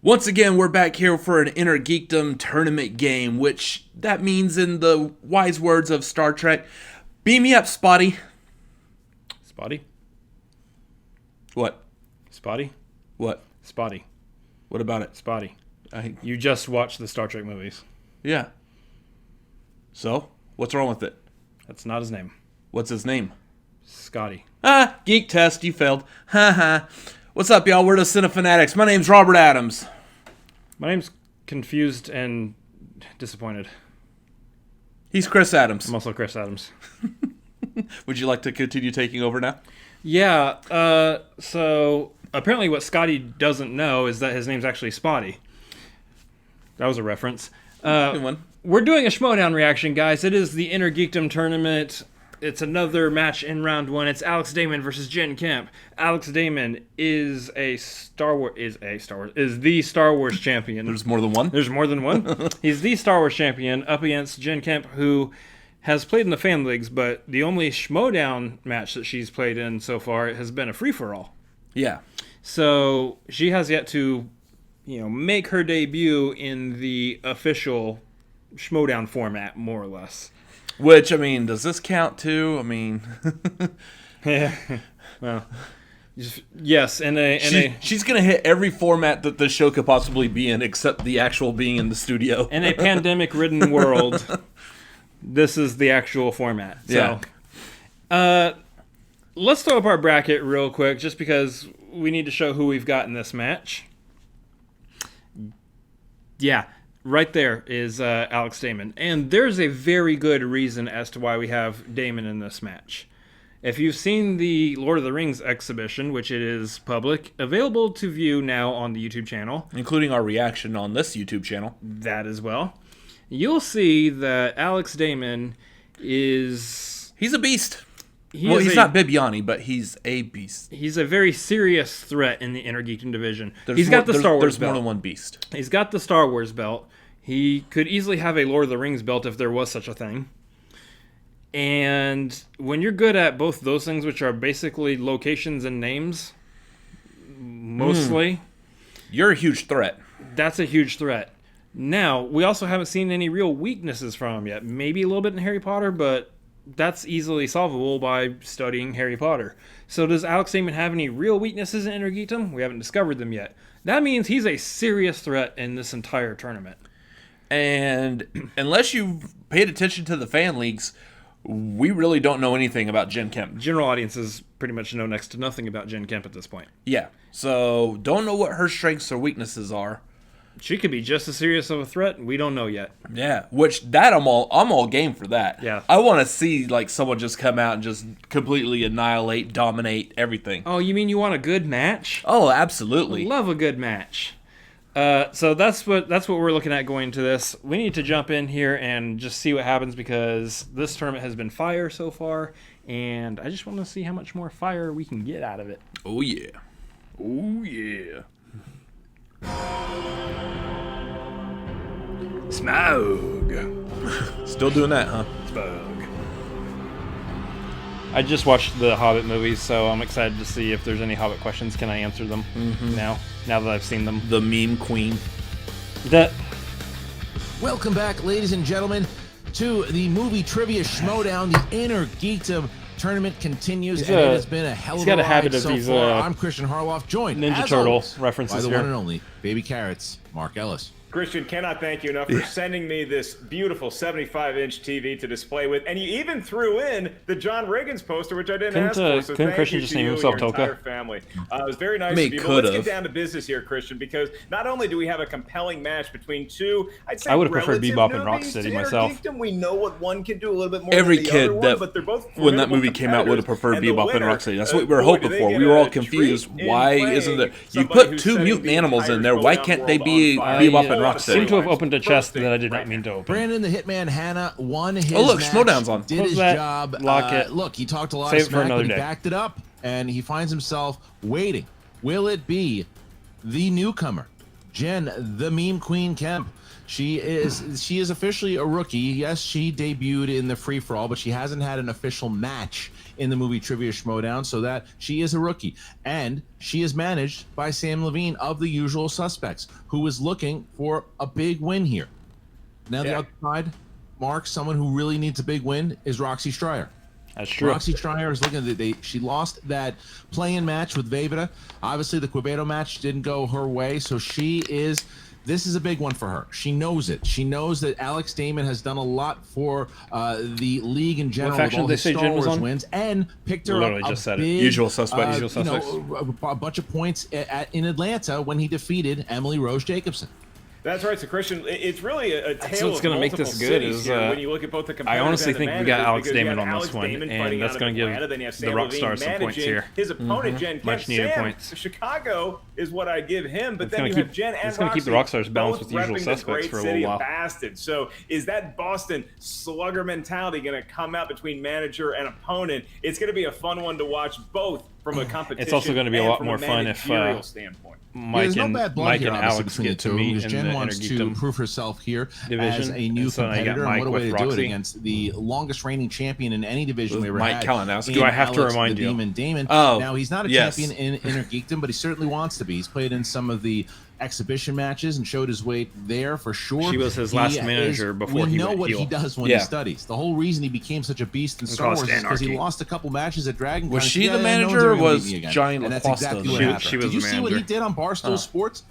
Once again, we're back here for an Innergeekdom tournament game, which that means in the wise words of Star Trek, beam me up, Spotty. Spotty? What? Spotty? What? Spotty. What about it? Spotty. You just watched the Star Trek movies. Yeah. So, what's wrong with it? That's not his name. What's his name? Scotty. Geek test, you failed. Ha. What's up, y'all? We're the Cinefanatics. My name's Robert Adams. My name's confused and disappointed. He's Chris Adams. I'm also Chris Adams. Would you like to continue taking over now? Yeah, so apparently what Scotty doesn't know is that his name's actually Spotty. That was a reference. Good one. We're doing a Schmoedown reaction, guys. It is the Innergeekdom tournament. It's another match in round one. It's Alex Damon versus Jen Kempe. Alex Damon is the Star Wars champion. There's more than one? There's more than one. He's the Star Wars champion up against Jen Kempe, who has played in the fan leagues, but the only Schmoedown match that she's played in so far has been a free-for-all. Yeah. So she has yet to, make her debut in the official Schmoedown format, more or less. Which, does this count too? Yeah. Well, yes, she's going to hit every format that the show could possibly be in, except the actual being in the studio. In a pandemic-ridden world, this is the actual format. So, yeah. Let's throw up our bracket real quick, just because we need to show who we've got in this match. Yeah. Right there is Alex Damon. And there's a very good reason as to why we have Damon in this match. If you've seen the Lord of the Rings exhibition, which it is public, available to view now on the YouTube channel. Including our reaction on this YouTube channel. That as well. You'll see that Alex Damon is... He's a beast. He's not Bibiani, but he's a beast. He's a very serious threat in the Innergeekdom division. He's got the Star Wars belt. There's more than one beast. He's got the Star Wars belt. He could easily have a Lord of the Rings belt if there was such a thing. And when you're good at both those things, which are basically locations and names, mostly... You're a huge threat. That's a huge threat. Now, we also haven't seen any real weaknesses from him yet. Maybe a little bit in Harry Potter, but... that's easily solvable by studying Harry Potter. So does Alex Damon have any real weaknesses in Innergeekdom? We haven't discovered them yet. That means he's a serious threat in this entire tournament. And unless you've paid attention to the fan leagues, we really don't know anything about Jen Kempe. General audiences pretty much know next to nothing about Jen Kempe at this point. Yeah, so don't know what her strengths or weaknesses are. She could be just as serious of a threat. We don't know yet. Yeah, I'm all game for that. Yeah, I want to see someone just come out and just completely annihilate, dominate everything. Oh, you mean you want a good match? Oh, absolutely. I love a good match. So that's what we're looking at going into this. We need to jump in here and just see what happens because this tournament has been fire so far, and I just want to see how much more fire we can get out of it. Oh yeah. Oh yeah. Smoke. Still doing that, huh? Smoke. I just watched the Hobbit movies, so I'm excited to see if there's any Hobbit questions. Can I answer them now that I've seen them? The meme queen. Welcome back, ladies and gentlemen, to the movie trivia Schmoedown. The Innergeekdom tournament continues, and it has been a hell of a ride so far. I'm Christian Harloff, joined Ninja as Turtle always, references by the here. one and only Baby Carrots, Mark Ellis. Christian, cannot thank you enough for sending me this beautiful 75-inch TV to display with, and you even threw in the John Riggins poster, which I didn't ask for. So couldn't thank Christian you just to name you and himself your Toka? entire family. It was very nice of you. But let's get down to business here, Christian, because not only do we have a compelling match between two, I'd say I would have preferred relative Bebop and newbies Rocksteady to myself. Innergeekdom. We know what one can do a little bit more Every than the kid other one, that but they're both when that formidable movie came out would have preferred competitors. Bebop and winner, Rocksteady. That's what we were boy, hoping do they for. get We were a all treat confused. in Why playing isn't there? You somebody put who's two setting mutant the animals in there. entire Why Schmoedown can't they world be on fire? Bebop and Yeah. Rocksteady? Seem to have opened a chest that I did not mean to open. Brandon the Hitman Hanna won his Oh, look, match, Schmoedown's on. did Close his that, job. lock it. Look, he talked a lot Save of it for smack, another but he day. backed it up, and he finds himself waiting. Will it be the newcomer, Jen, the meme queen Kemp. She is officially a rookie. Yes, she debuted in the free-for-all, but she hasn't had an official match in the movie Trivia Schmoedown, so that she is a rookie. And she is managed by Sam Levine of The Usual Suspects, who is looking for a big win here. Now the other side, Mark, someone who really needs a big win is Roxy Stryer. That's true. Roxy Stryer is looking at she lost that play-in match with Vevita. Obviously, the Quevedo match didn't go her way, so this is a big one for her. She knows it. She knows that Alex Damon has done a lot for the league in general with all his Star Wars wins, and picked her Literally up just a said it. big, Usual Suspects. Usual Suspects. A bunch of points in Atlanta when he defeated Emily Rose Jacobson. That's right. So, Christian, it's really a tale what's going to make this good is when you look at both the I honestly think we got Alex Damon on Alex this one, Damon and that's going to give the Rockstar some points here. His opponent, Jen Kempe, Much needed points. Chicago is what I give him, but then you have Jen and It's going to keep the Rockstars balanced with Usual Suspects for a little while. Bastard. So, is that Boston slugger mentality going to come out between manager and opponent? It's going to be a fun one to watch, both from a competition. It's also going to be a lot more fun if Mike and Alex get to meet in the Jen wants to prove herself here division, as a new competitor, and what a way to do it against the longest reigning champion in any division we ever had. Do I have to remind you? Damon. Oh, now, he's not a champion in Innergeekdom, but he certainly wants to be. He's played in some of the exhibition matches and showed his weight there for sure. She was his last manager before he went heel. We know what he does when he studies. The whole reason he became such a beast in Star Wars is because he lost a couple matches at Dragon Con. Was she the manager, or was Johnny LaQuasta? And that's exactly what happened. She was Did you the see what he manager. did on Barstool Sports?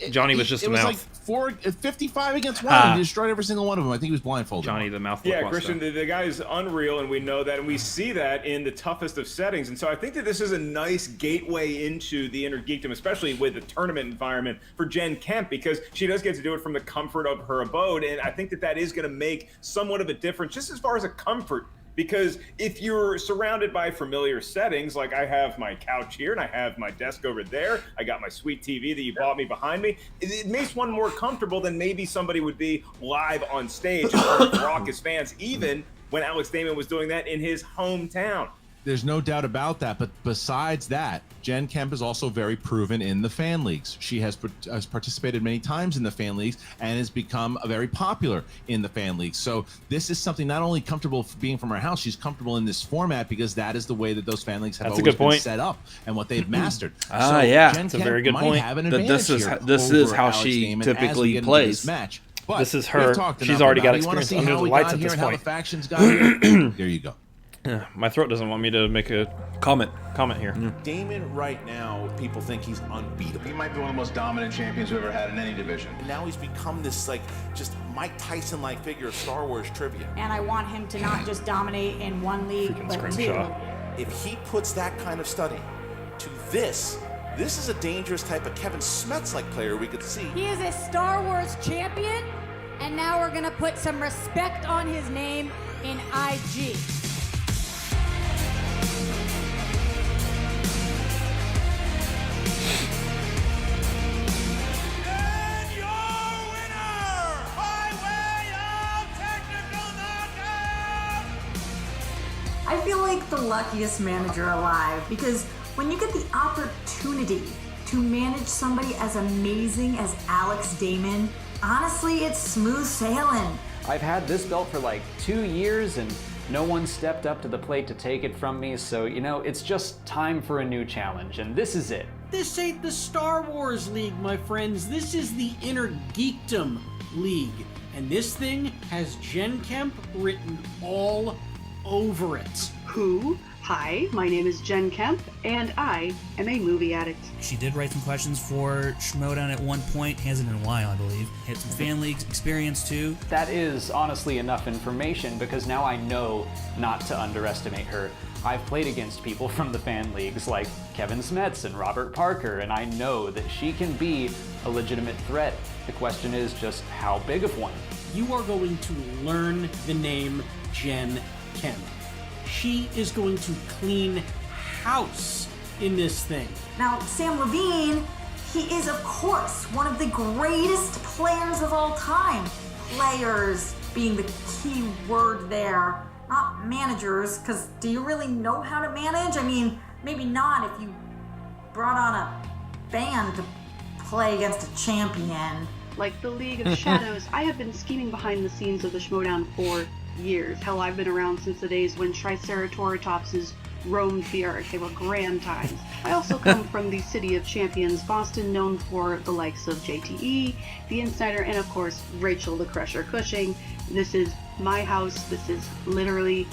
Johnny was just a mouth. It was like 55 against 1. He destroyed every single one of them. I think he was blindfolded. Johnny the mouth. Yeah, Christian, the guy is unreal, and we know that, and we see that in the toughest of settings. And so I think that this is a nice gateway into the Innergeekdom, especially with the tournament environment for Jen Kempe, because she does get to do it from the comfort of her abode. And I think that that is going to make somewhat of a difference, just as far as a comfort. Because if you're surrounded by familiar settings, like I have my couch here and I have my desk over there, I got my sweet TV that you bought me behind me, it makes one more comfortable than maybe somebody would be live on stage in front of raucous fans, even when Alex Damon was doing that in his hometown. There's no doubt about that. But besides that, Jen Kempe is also very proven in the fan leagues. She has participated many times in the fan leagues and has become very popular in the fan leagues. So this is something not only comfortable being from her house, she's comfortable in this format because that is the way that those fan leagues have always been set up and what they've mastered. So yeah, Jen that's a very good point. This is how she typically plays. Match. But this is her. She's already got experience under the lights at this point. How the factions got here? There you go. My throat doesn't want me to make a comment here. Damon right now, people think he's unbeatable. He might be one of the most dominant champions we've ever had in any division. And now he's become this just Mike Tyson-like figure of Star Wars trivia. And I want him to not just dominate in one league, but two. If he puts that kind of study to this is a dangerous type of Kevin Smets-like player we could see. He is a Star Wars champion, and now we're gonna put some respect on his name in IG. I feel like the luckiest manager alive because when you get the opportunity to manage somebody as amazing as Alex Damon, honestly, it's smooth sailing. I've had this belt for like 2 years and no one stepped up to the plate to take it from me, so it's just time for a new challenge, and this is it. This ain't the Star Wars League, my friends. This is the Innergeekdom League, and this thing has Jen Kempe written all over it. Who? Hi, my name is Jen Kempe, and I am a movie addict. She did write some questions for Schmoedown at one point. Hasn't been a while, I believe. Had some fan leagues experience too. That is honestly enough information because now I know not to underestimate her. I've played against people from the fan leagues like Kevin Smets and Robert Parker, and I know that she can be a legitimate threat. The question is just how big of one. You are going to learn the name Jen Kempe. She is going to clean house in this thing. Now, Sam Levine, he is, of course, one of the greatest players of all time. Players being the key word there, not managers, because do you really know how to manage? I mean, maybe not if you brought on a band to play against a champion. Like the League of Shadows, I have been scheming behind the scenes of the Schmoedown for years. Hell, I've been around since the days when Triceratopses roamed the earth. They were grand times. I also come from the city of champions, Boston, known for the likes of JTE, The Insider, and of course, Rachel the Crusher Cushing. This is my house. This is literally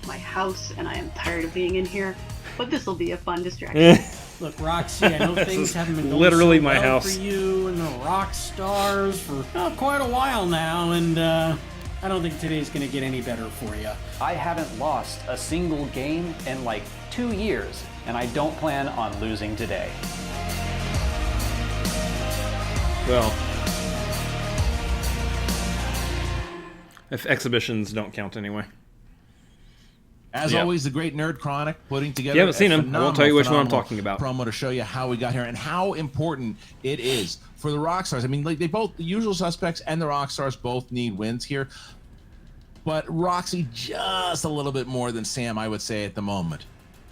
my house, and I am tired of being in here. But this will be a fun distraction. Look, Roxy, I know things haven't been going literally so my well house for you and the rock stars for quite a while now, and I don't think today's going to get any better for you. I haven't lost a single game in like 2 years, and I don't plan on losing today. Well, if exhibitions don't count anyway. As always, the great Nerd Chronic putting together. You haven't seen him. I won't tell you which one I'm talking about. Promo to show you how we got here and how important it is for the Rockstars. I mean, like, they both, the Usual Suspects and the Rockstars, both need wins here. But Roxy just a little bit more than Sam, I would say, at the moment.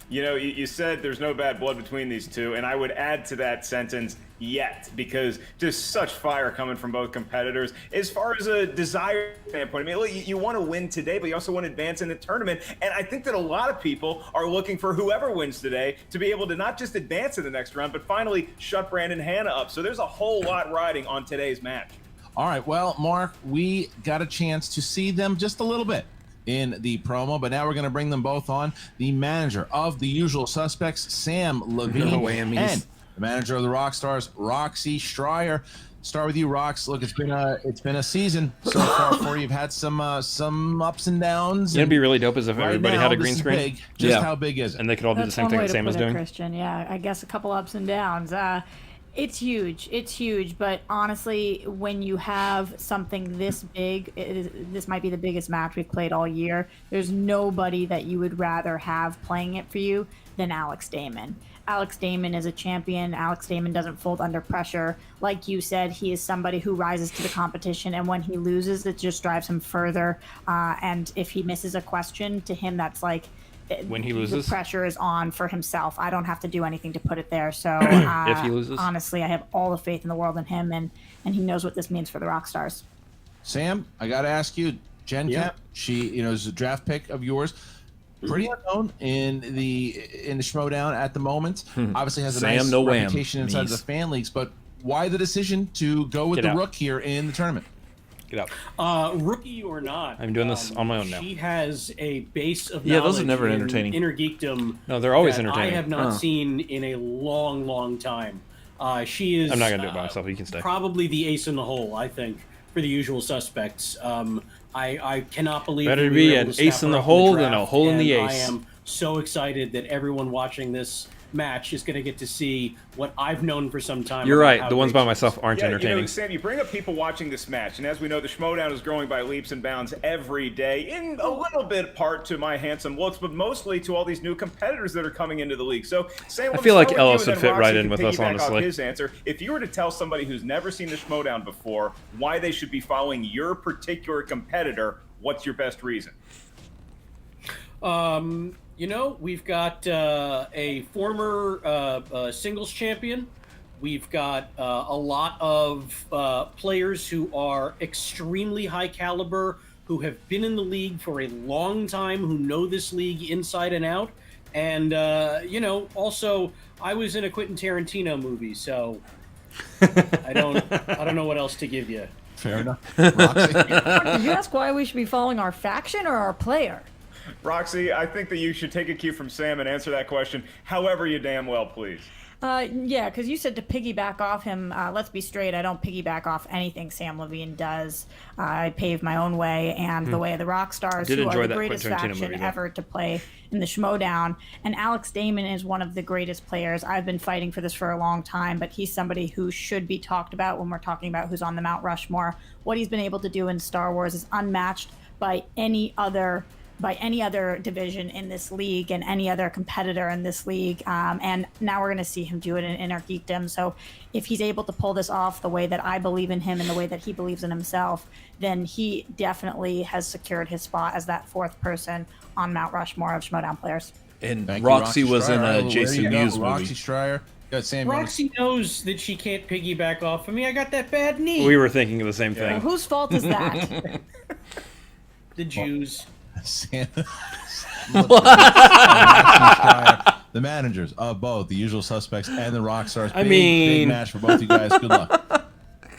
You know, you said there's no bad blood between these two, and I would add to that sentence, yet, because just such fire coming from both competitors. As far as a desire standpoint, I mean, you want to win today, but you also want to advance in the tournament, and I think that a lot of people are looking for whoever wins today to be able to not just advance in the next round, but finally shut Brandon Hanna up. So there's a whole lot riding on today's match. All right, well, Mark, we got a chance to see them just a little bit in the promo, but now we're going to bring them both on. The manager of the Usual Suspects, Sam Levine, and the manager of the Rockstars, Roxy Stryer. Start with you, Rox. Look, it's been a season so far for you. You've had some ups and downs. It'd be really dope as if everybody had a green screen. Big. Just how big is it? And they could all do the same thing that Sam is doing. Christian, yeah, I guess a couple ups and downs. It's huge, but honestly, when you have something this big, this might be the biggest match we've played all year. There's nobody that you would rather have playing it for you than Alex Damon. Alex Damon is a champion. Alex Damon doesn't fold under pressure. Like you said, he is somebody who rises to the competition, and when he loses, it just drives him further. And if he misses a question, to him, that's like, when he loses, the pressure is on for himself. I don't have to do anything to put it there. So if he loses, honestly, I have all the faith in the world in him, and he knows what this means for the Rockstars. Sam, I got to ask you, Jen Kempe, she is a draft pick of yours. Pretty unknown in the Schmoedown at the moment. Obviously has a nice reputation inside the fan leagues, but why the decision to go with the Rook here in the tournament? Get out. Rookie or not, I'm doing this on my own now. She has a base of knowledge. Those are never entertaining. Innergeekdom. No, they're always that entertaining. I have not seen in a long time. She is. I'm not gonna do it by myself. You can stay. Probably the ace in the hole, I think, for the Usual Suspects. I cannot believe better be an ace in the hole than a hole in the ace. I am so excited that everyone watching this match is going to get to see what I've known for some time. You're right. The ones by myself aren't entertaining. You know, Sam, you bring up people watching this match, and as we know, the Schmoedown is growing by leaps and bounds every day, in a little bit part to my handsome looks, but mostly to all these new competitors that are coming into the league. So, Sam, I feel like Ellis would fit right in with us, honestly. His answer: if you were to tell somebody who's never seen the Schmoedown before why they should be following your particular competitor, what's your best reason? You know, we've got a former singles champion. We've got a lot of players who are extremely high caliber, who have been in the league for a long time, who know this league inside and out. And, you know, also, I was in a Quentin Tarantino movie, so I don't know what else to give you. Fair enough. Roxy? Did you ask why we should be following our faction or our player? Roxy, I think that you should take a cue from Sam and answer that question however you damn well please. Yeah, because you said to piggyback off him. Let's be straight, I don't piggyback off anything Sam Levine does. I pave my own way and the way of the Rockstars, who are the greatest faction ever to play in the Schmoedown. And Alex Damon is one of the greatest players. I've been fighting for this for a long time, but he's somebody who should be talked about when we're talking about who's on the Mount Rushmore. What he's been able to do in Star Wars is unmatched by any other division in this league and any other competitor in this league. And now we're going to see him do it in Innergeekdom. So if he's able to pull this off the way that I believe in him and the way that he believes in himself, then he definitely has secured his spot as that fourth person on Mount Rushmore of Schmoedown players. And Roxy was in a Jason Mewes movie. Roxy Stryer Sam, Roxy knows that she can't piggyback off of me. I got that bad knee. We were thinking of the same thing. Well, whose fault is that? The Jews. Sam, the managers of both the Usual Suspects and the Rockstars. Big match for both you guys. Good luck.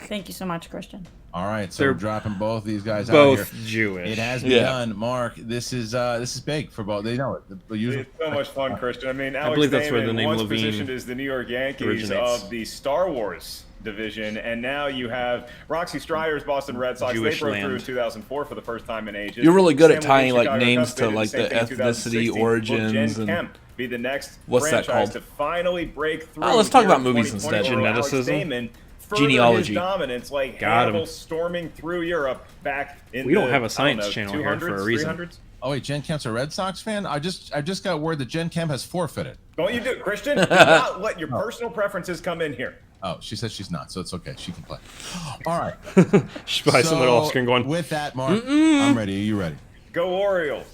Thank you so much, Christian. All right, so we're dropping both these guys both out here. Jewish. It has begun, Mark. This is big for both. They know it. It's so much fun, Christian. I mean, Alex believe that's where the Damon name once Levine positioned as the New York Yankees originates. of the Star Wars division, and now you have Roxy Strier's Boston Red Sox. Jewish they broke land. through in 2004 for the first time in ages. You're really good at Sam tying Levine, like Chicago names Cubs, to they did like same the thing in ethnicity 2016. origins Jen and Kempe be the next what's that franchise called? to finally break through. Oh, let's talk here about in movies 2020, instead. where Alex Geneticism? Damon furthered Genealogy. his dominance like Got Hannibal him. storming through Europe back in We don't the, have a I science don't know, channel here for a 200s, reason. 300s? Oh wait, Jen Kemp's a Red Sox fan. I just got word that Jen Kemp has forfeited. Don't you do it, Christian? Do not let your personal preferences come in here. Oh, she says she's not, so it's okay. She can play. All right. She's probably somebody off screen going. With that, Mark, I'm ready. Are you ready? Go Orioles.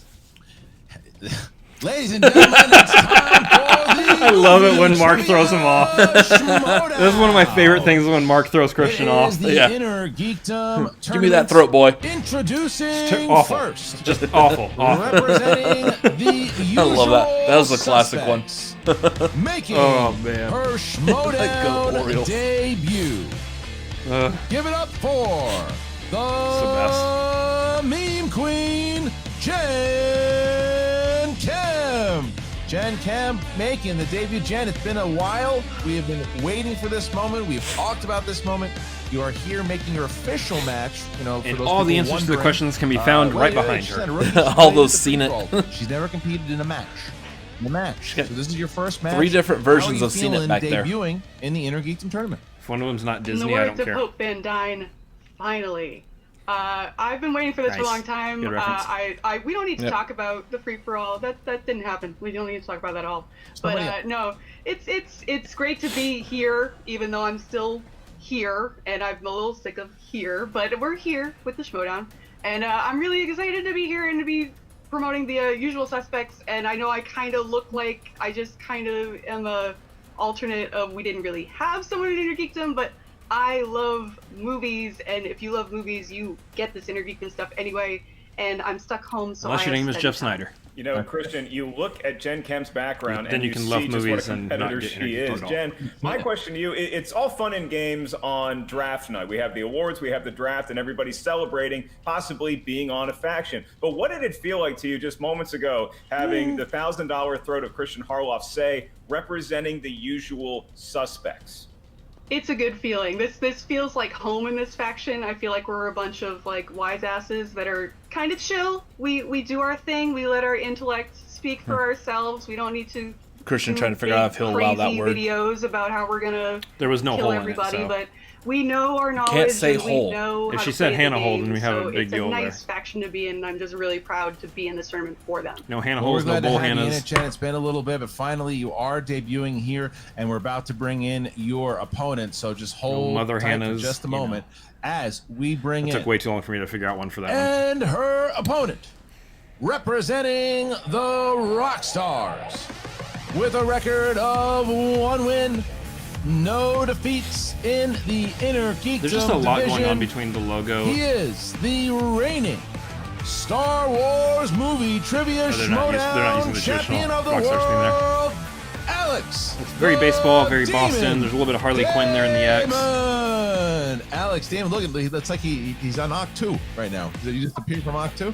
Ladies and gentlemen, it's time for the I love it when Mark throws him off. This is one of my favorite things when Mark throws Christian It off. is the Yeah. Innergeekdom Give me that tournament. throat, boy. Introducing Awful. first, Just awful. representing the I love that. That was a classic one. Suspects, making Oh, man. her Go Schmoedown Orioles. debut. Give it up for the meme queen, Jen Kempe. Jen Kempe making the debut. Jen, it's been a while. We have been waiting for this moment. We've talked about this moment. You are here making your official match. You know, for And those all the people answers to the wondering, questions can be found right behind she's her. not a rookie. She's All played those the seen it. pre-roll. She's never competed in a match. So this is your first match. 3 different How are versions you of Seen It feeling back there. debuting in the Innergeekdom tournament. If one of them's not In the Disney, I words don't of care. Hope Van Dyne, finally. I've been waiting for this for a Nice. long time. Good reference. We don't need to Yep. talk about the free for all. That didn't happen. We don't need to talk about that at all. Somebody else. But no, it's great to be here, even though I'm still here and I'm a little sick of here. But we're here with the Schmoedown, and I'm really excited to be here and to be promoting the Usual Suspects. And I know I kind of look like I just kind of am a alternate of we didn't really have someone in Innergeekdom, but I love movies, and if you love movies, you get this Innergeekdom stuff anyway. And I'm stuck home, so Unless your I name have is Jeff spent time. Snyder. You know, Christian, you look at Jen Kemp's background Then and you can see love just what movies a and not competitor get she Innergeekdom is. at all. Jen, my question to you, it's all fun and games on draft night. We have the awards, we have the draft, and everybody's celebrating possibly being on a faction. But what did it feel like to you just moments ago having the $1,000 throat of Christian Harloff say, representing the Usual Suspects? It's a good feeling. This feels like home in this faction. I feel like we're a bunch of like wise asses that are kind of chill. We do our thing. We let our intellect speak for ourselves. We don't need to Christian do trying to figure out if he'll allow that crazy word. videos about how we're gonna There was no kill hole in it, everybody, so. but we know our knowledge. Can't say and hole. We know If how she to said play the Hannah Hole, game, then we have a so big it's deal a there. nice faction to be in, and I'm just really proud to be in this tournament for them. No Hannah Well, we're Holes, no glad to Bull have you in Hannahs. it, Jen. It's been a little bit, but finally you are debuting here, and we're about to bring in your opponent. So just hold Mother tight for Hannahs, just a you know. moment as we bring It in took way too long for me to figure out one for that one. and her opponent, representing the Rockstars, with a record of 1 win, no defeats in the Innergeekdom There's just a lot division. going on between the logo. He is the reigning Star Wars movie trivia Oh, they're not Schmoedown using the champion traditional of the Rockstars theme there. world, Alex. It's very baseball, very Damon Boston. There's a little bit of Harley Quinn there in the X. Damon. Alex, Damon, look, it looks like he's on Act 2 right now. Did he just appear from Act 2?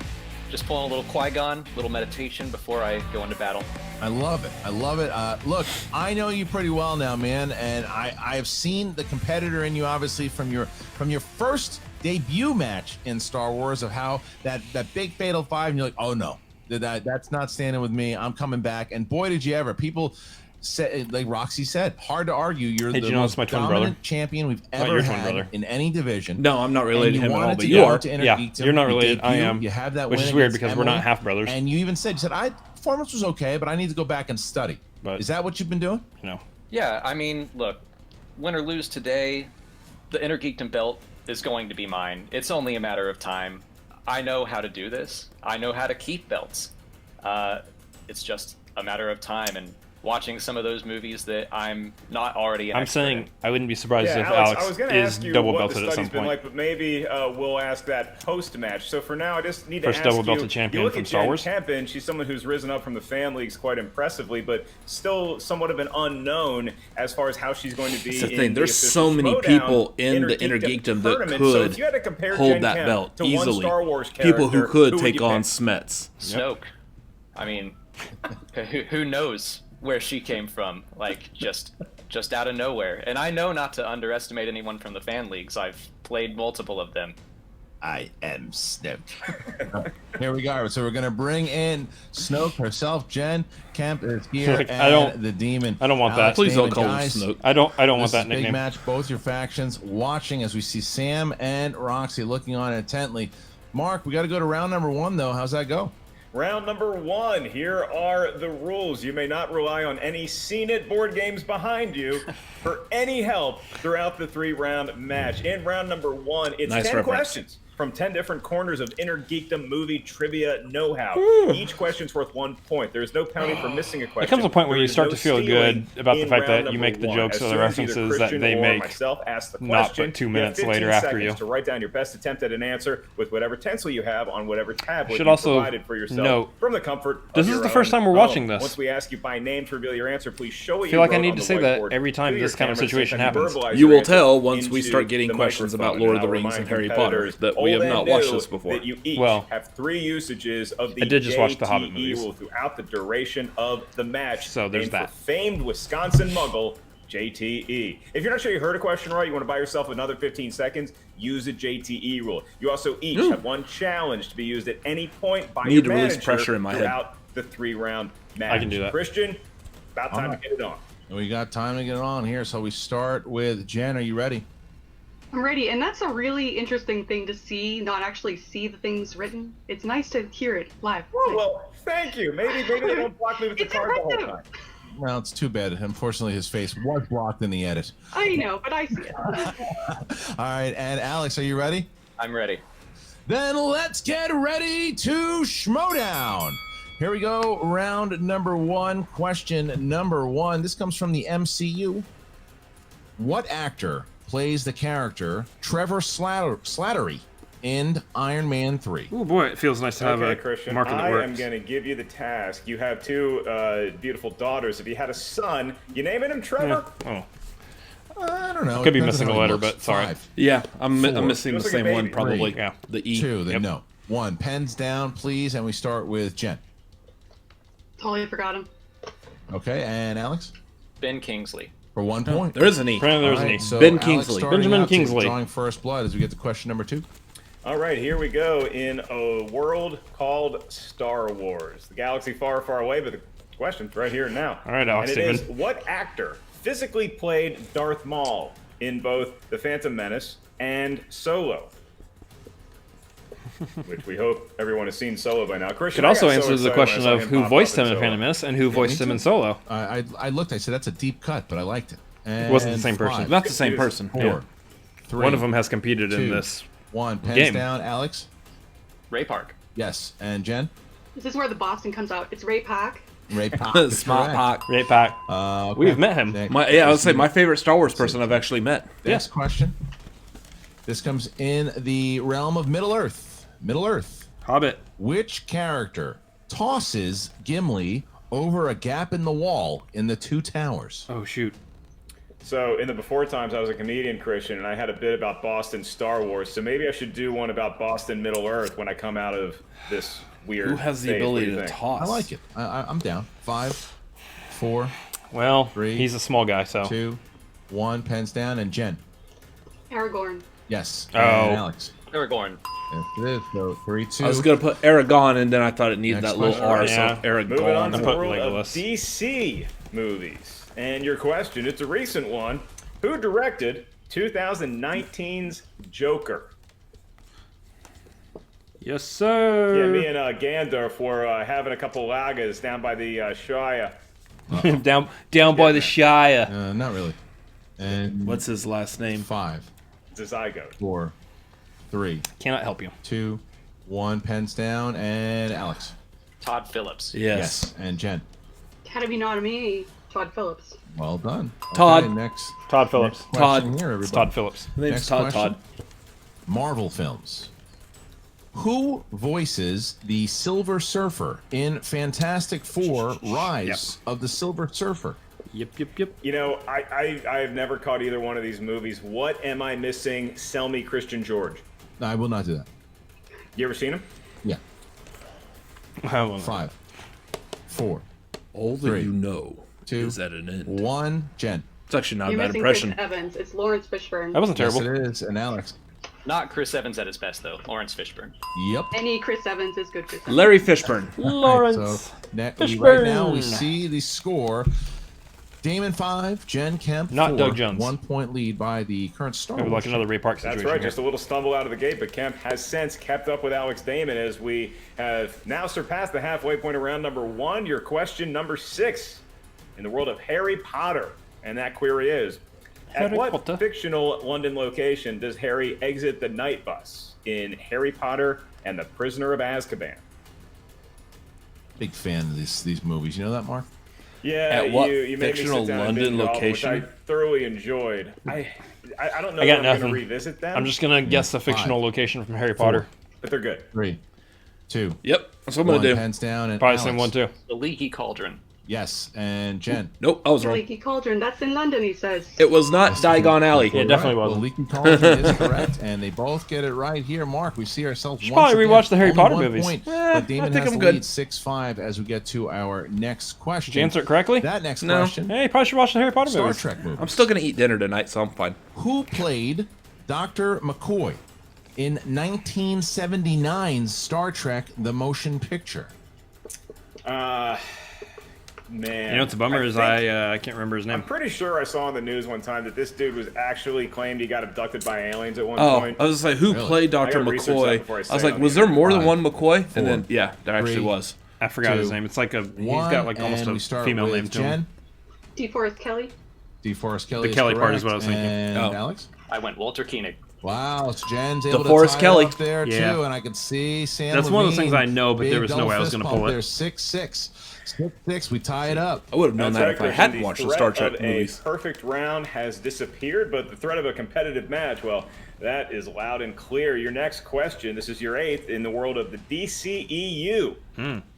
Just pulling a little Qui-Gon, little meditation before I go into battle. I love it. I love it. Look, I know you pretty well now, man, and I have seen the competitor in you, obviously, from your first debut match in Star Wars, of how that big Fatal 5, and you're like, oh no, that's not standing with me. I'm coming back. And boy, did you ever. People said, like Roxy said, hard to argue. You're Hey, the do you know most it's my twin dominant brother? champion we've Not ever your twin had brother. in any division. No, I'm not related to And him at all, wanted but to you go are. to Yeah, Innergeekdom. you're not You related. I debut, am. You have that Which win is weird against because we're not Emily, half brothers. And you even said, performance was okay, but I need to go back and study. But Is that what you've been doing? no. Yeah, I mean, look, win or lose today, the Innergeekdom belt is going to be mine. It's only a matter of time. I know how to do this. I know how to keep belts. It's just a matter of time, and watching some of those movies that I'm not already an I'm expert saying in. I wouldn't be surprised if Alex, I Alex was gonna is ask you double what belted the at some study's been point. like, but maybe we'll ask that post-match. So for now, I just need to First ask double you, belted champion you look from at Star Jen Wars? Kempe, and she's someone who's risen up from the fan leagues quite impressively, but still somewhat of an unknown as far as how she's going to be. That's the in thing. There's official so many Schmoedown people in the Innergeekdom Innergeekdom that tournament. So could if you had to compare hold Jen that Kempe belt to one easily. Star Wars People who character, could who would take you on pick? Smets. Snoke. I mean, who knows where she came from? Like just out of nowhere. And I know not to underestimate anyone from the fan leagues. I've played multiple of them. I am Snoke. Here we go. So we're gonna bring in Snoke herself. Jen Kempe is here, Like, and the demon. I don't want Alex that. Please don't Damon. call him Guys, Snoke. I don't want this that is a big nickname. match. Both your factions watching as we see Sam and Roxy looking on intently. Mark, we got to go to round number 1 though. How's that go? Round number 1, here are the rules. You may not rely on any Seen It board games behind you for any help throughout the 3-round match. In round number 1, it's Nice 10 reference. questions from 10 different corners of Innergeekdom movie trivia know-how. Each question's worth 1 point. There's no penalty for missing a question. There comes a point where There you is start no to feel stealing good about the in fact round that you number make the 1. jokes As or the soon as either references that Christian they or make myself ask the not question, but 2 you have minutes 15 later after seconds you. to write down your best attempt at an answer with whatever pencil you have on whatever tablet Should you also provided for yourself note, from the comfort of this is your the first own time we're home. watching this. Once we ask you by name to reveal your answer, please show what I feel you like I wrote need on to the say that whiteboard every time to this your kind of camera, situation so you can happens. verbalize You your will answer tell once we into start getting the questions about microphone. Lord of And the I'll Rings and remind Harry Potter competitors, that we old have not and watched new, this before. that you each Well, have 3 usages of the I did just watch the Hobbit JTE movies. rule throughout the duration of the match. So there's named for that. famed Wisconsin Muggle, JTE. If you're not sure you heard a question right, you want to buy yourself another 15 seconds, use the JTE rule. You also each have 1 challenge to be used at any point by Need your to release manager pressure in my head. throughout the 3-round match. I can do that. Christian, about time Alright. to get it on. We got time to get on here, so we start with Jen. Are you ready? I'm ready, and that's a really interesting thing to see, not actually see the things written. It's nice to hear it live. Well, thank you. Maybe they won't block me with the It's card the whole impressive. time. Well, it's too bad. Unfortunately, his face was blocked in the edit. I know, but I see it. All right, and Alex, are you ready? I'm ready. Then let's get ready to Schmoedown. Here we go. Round number 1. Question number 1. This comes from the MCU. What actor plays the character Trevor Slattery in Iron Man 3? Oh boy, it feels nice to have Okay, a Christian, marker that I works. am going to give you the task. You have 2 beautiful daughters. If you had a son, you naming him Trevor? Oh. I don't know. Could be Depends missing on a how he letter, looks. but sorry. 5, Yeah, I'm 4. missing the Looks like a same one baby. probably. 3, Yeah. The E. 2, then Yep. no. 1. Pens down, please, and we start with Jen. Totally forgot him. Okay, and Alex? Ben Kingsley. For 1 point. There is an E. Apparently there's All an right, E. so Ben Alex Kingsley. starting Benjamin out to Kingsley. drawing first blood as we get to question number 2. All right, here we go. In a world called Star Wars. The galaxy far, far away, but the question's right here and now. All right, Alex And it is, Damon. what actor physically played Darth Maul in both The Phantom Menace and Solo? Which we hope everyone has seen Solo by now. Christian, Could also I got so answer the excited question when I of saw who pop voiced up him in Solo. Phantom Menace and who voiced him in Solo. I looked, I said, that's a deep cut, but I liked it. And It wasn't the same person. 5, Not the same person. 4, Yeah. 3, One of them has competed 2, in this. 1. Pens game. down, Alex? Ray Park. Yes. And Jen? This is where the Boston comes out. It's Ray Pack. Ray Park. is Smart correct. Pac. Ray Pack. Okay. We've met him. Next- I would say my favorite Star Wars person I've actually met. Next question. This comes in the realm of Middle Earth. Middle Earth. Hobbit. Which character tosses Gimli over a gap in the wall in the 2 towers? Oh shoot. So in the before times, I was a comedian, Christian, and I had a bit about Boston Star Wars. So maybe I should do one about Boston Middle Earth when I come out of this weird. Who has the phase. What do ability you to think? toss? I like it. I'm down. 5, 4, Well, 3, he's a small guy, so. 2, 1. Pens down, and Jen. Aragorn. Yes. Oh. And Alex. Aragorn. Yes, it is. So 3, 2. I was gonna put Aragon, and then I thought it needed Next that little question. R, Yeah. so Aragon. Moving on to I'm the putting world of Legolas. DC movies. And your question, it's a recent one. Who directed 2019's Joker? Yes, sir. Yeah, me and Gandalf were having a couple lagers down by the Shire. down by the Shire. Not really. And What's his last name? 5, It's a zygote. 4, 3, Cannot help you. 2, 1. Pens down, and Alex. Todd Phillips. Yes. And Jen. Gotta be not me. Todd Phillips. Well done. Todd. Okay, next. Todd Phillips. Next question Todd. Here, It's everybody. Todd Phillips. My name's Next Todd. question. Todd. Marvel films. Who voices the Silver Surfer in Fantastic Four: Rise of the Silver Surfer? Yep. You know, I have never caught either one of these movies. What am I missing? Sell me Christian George. No, I will not do that. You ever seen him? Yeah. I won't. 5, 4, All that 3, you know 2, is at an end. 1. Jen. It's actually not a You're bad missing impression. Chris Evans. It's Lawrence Fishburne. That wasn't terrible. Yes, it is. And Alex. Not Chris Evans at his best, though. Lawrence Fishburne. Yep. Any Chris Evans is good Chris Evans. Larry Fishburne. Lawrence So Fishburne. right now we see the score. Damon 5, Jen Kemp Not 4, Doug Jones. 1 point lead by the current Star Maybe Wars. like another Ray Park situation. That's right. here. Just a little stumble out of the gate, but Kemp has since kept up with Alex Damon as we have now surpassed the halfway point of round number 1. Your question number 6 in the world of Harry Potter. And that query is, at Harry what Potter. fictional London location does Harry exit the night bus in Harry Potter and the Prisoner of Azkaban? Big fan of these movies. You know that, Mark? Yeah, At what you made me fictional sit down and London binge all, location? which I thoroughly enjoyed. I don't know I if got I'm going nothing. to revisit them, I'm just gonna guess a fictional location from Harry Potter. but they're good. 3, 2, Yep, that's what I'm gonna 1. do. Pens down. And Probably the Alex. same one too. The Leaky Cauldron. Yes, and Jen. Nope, I was wrong. Leaky Cauldron. That's in London, he says. It was not Diagon Alley. Yeah, it definitely Well, wasn't. Leaky Cauldron is correct, and they both get it right here. Mark, we see ourselves Should once probably again, rewatch the Harry only Potter 1 movies. point, Eh, but Damon I think has I'm the good. lead 6-5 as we get to our next question. Did you answer it correctly? That next No. question. Hey, you probably should watch the Harry Potter Star movies. Trek movie. I'm still gonna eat dinner tonight, so I'm fine. Who played Dr. McCoy in 1979's Star Trek: The Motion Picture? Man, You know what's a bummer is I can't remember his I'm name. pretty sure I saw on the news one time that this dude was actually claimed he got abducted by aliens at one Oh, point. I was like, who Really? played I Dr. gotta research that McCoy? before I I say was it like, on was the there more than 5, one McCoy? 4, And then, yeah, there actually 3, was. I forgot his 2, name. It's like he's 1, got like almost and we a start female with name to him. Jen. DeForest Kelly. DeForest Kelly. The Kelly part correct. is what I was thinking. And Oh. Alex? I went Walter Koenig. Wow, so Jen's able DeForest to tie Kelly. it up there Yeah. too, and I can see Sam. That's one of those Levine, things I know, but big there was no double way I was fist gonna pump pull it. there. 6-6. 6-6. We tie it up. I would have known That's that right, if I Christian. hadn't The watched the threat Star Trek of movies. A perfect round has disappeared, but the threat of a competitive match, well, that is loud and clear. Your next question, this is your 8th in the world of the DCEU.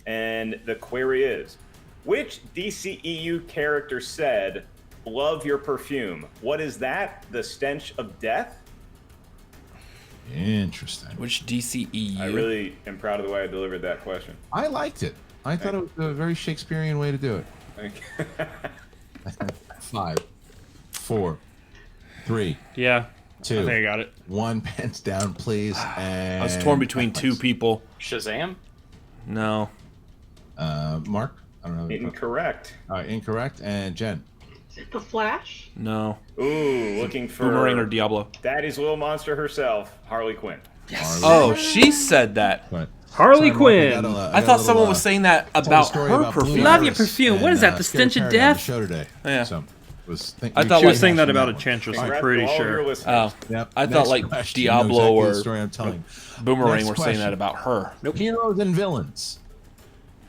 And the query is, which DCEU character said, "Love your perfume"? What is that? The stench of death? Interesting. Which DCEU? I really am proud of the way I delivered that question. I liked it. I thought it was a very Shakespearean way to do it. Thank 5, 4, 3, Yeah, 2, I think I got it. 1. Pens down, please. And I was torn between two people. Shazam? No. Mark? I don't know. Incorrect. All right, incorrect. And Jen? Is it The Flash? No. Ooh, looking for Boomerang or Diablo? Daddy's little monster herself, Harley Quinn. Yes. Oh, she said that. But Harley Sorry, Mark, Quinn. I thought someone was saying that about her perfume. Love your perfume. What is that, the stench of death? Show today. Yeah. So, was I thought She was like- saying that about Enchantress, I'm Congrats pretty to all of your sure. listeners. Oh, Yep. I thought Next like question. You know Diablo exactly or the story I'm telling. Boomerang Next were saying question. that about her. Heroes and villains.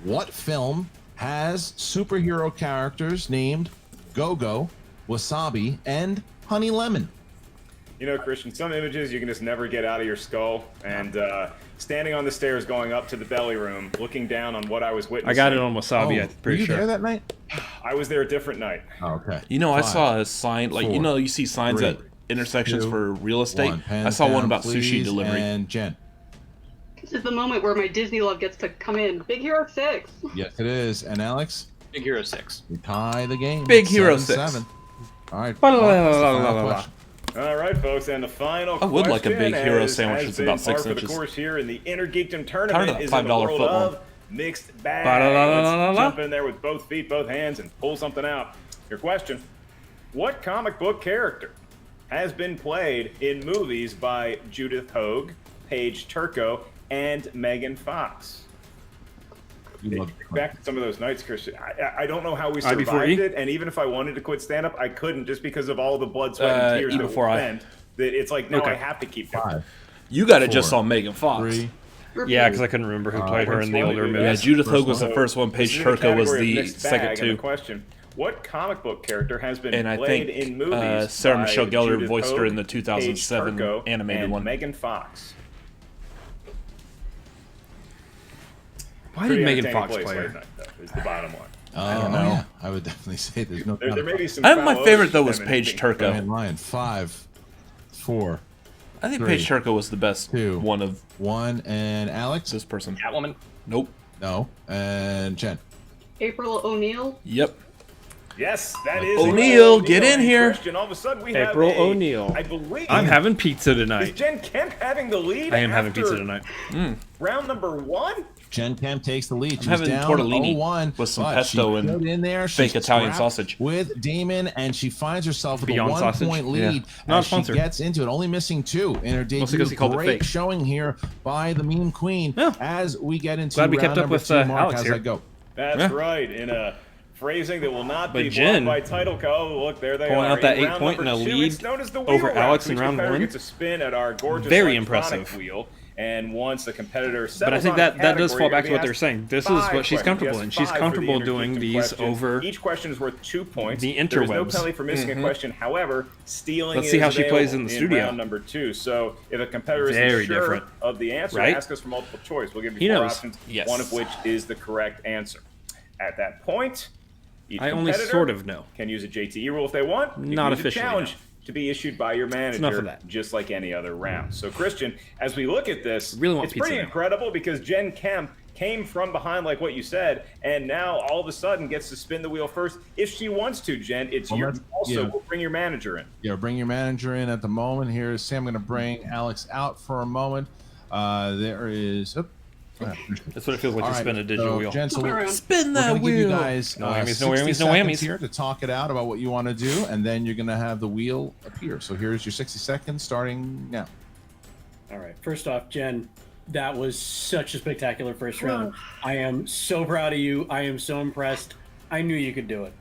What film has superhero characters named Go-Go, Wasabi, and Honey Lemon? You know, Christian, some images you can just never get out of your skull. And standing on the stairs going up to the belly room, looking down on what I was witnessing. I got it on Wasabi, I'm were pretty you sure. there that night? I was there a different night. Oh, okay. You know, I 5, saw a sign, like, 4, you know, you see signs 3, at intersections 2, for real estate. 1. Pens I saw one down, about sushi please. delivery. And Jen? This is the moment where my Disney love gets to come in. Big Hero 6. Yes, it is. And Alex? Big Hero 6. We tie the game. Big Hero 7-7. All right. La, la, Mark, la, what's the la, final la, la. question? All right, folks, and the final I would like a question, Big Hero as sandwich has that's been about 6 par for the inches. course here in the Innergeekdom Tired of tournament that is in the $5 world foot one. of mixed bag. Ba-da-da-da-da-da. Let's jump in there with both feet, both hands, and pull something out. Your question: what comic book character has been played in movies by Judith Hoag, Paige Turco, and Megan Fox? You love Back to some of those nights, Christian. I don't know how we I before survived E? it, and even if I wanted to quit stand-up, I couldn't just because of all the blood, sweat, and tears E that before we I. spent. That it's like, no, Okay. I have to keep doing it. 5, You got it just 4, on Megan Fox. 3. Yeah, because I couldn't remember who played her in the older Yeah, Yeah, movies. Judith First Hoag was the one. first one. This Paige is Turco was category of the mixed second bag, and two. the question: What comic book character has been And I played think in movies Sarah by Michelle Gellar Judith voiced her Hoag, in the 2007 Paige Turco, animated and one. Megan Fox. Why did Megan Entertaining Fox place play her? late night, though, is the bottom one. I don't know. Yeah, I would definitely say there's no. There may be some. I think my foul favorite though odors was from Paige anything. Turco. Ryan, 5, 4. I think 3, Paige Turco was the best 2, one of 1, and Alex. this person. Catwoman. Nope. No, and Jen. April O'Neil. Yep. Yes, that is O'Neil, April get in and here. Christian, all of a sudden we April have O'Neil. I believe. I'm having pizza Is tonight. Jen Kemp having the lead? I am having after pizza tonight. Round number 1. Jen Kemp takes the lead. I'm She's having down tortellini 0-1, with some but pesto she and put in there. fake She's Italian scrapped sausage. with Damon, and she finds herself with a Beyond sausage? 1-point lead Not as she sponsored. gets into it. Only missing 2 in her Mostly 'cause debut. he called it Great fake. showing here by the meme queen. Yeah. As we get into Glad we round kept up number with, 2, Mark, Alex how's here. that go? That's Yeah. right. In a phrasing that will not But be Jen, blocked by title code. Oh, look, there they pulling are. out that In 8 round point number and a 2, lead it's known as the over wheel Alex round. in round Each competitor 1. gets a spin at our gorgeous Very electronic impressive. wheel. And once the competitor settles But I think on that a does category, fall back you're to what gonna they're ask saying. This is 5 what she's questions. comfortable Yes, in. She's 5 for the comfortable doing Innergeekdom these questions. over Each question is worth 2 points. the There is no interwebs. penalty for missing a question. However, stealing Let's is see how she plays available in the studio. round number 2. So if a competitor is Very unsure different. of the answer, Right? ask us for multiple choice. We'll give He you 4 knows. options, Yes. one of which is the correct answer. At that point, each I only competitor sort of know. can use a JTE rule if they want. You Not can use officially, a challenge no. to be issued by your enough of manager, that. just like any other round. So, Christian, as we look at this, Really want it's pizza pretty now. incredible because Jen Kemp came from behind, like what you said, and now all of a sudden gets to spin the wheel first if she wants to. Jen, it's Well, your let's- also. yeah. We'll bring your manager in. Yeah, bring your manager in at the moment. Here is Sam. I'm going to bring Alex out for a moment. There is. That's what it feels like All to right, spin a digital so, wheel. Jen, so Spin we're that going to give you wheel. guys No whammies, no 60 whammies, no seconds whammies. here to talk it out about what you want to do, and then you're going to have the wheel appear. So here's your 60 seconds starting now. All right. First off, Jen, that was such a spectacular first round. I am so proud of you. I am so impressed. I knew you could do it.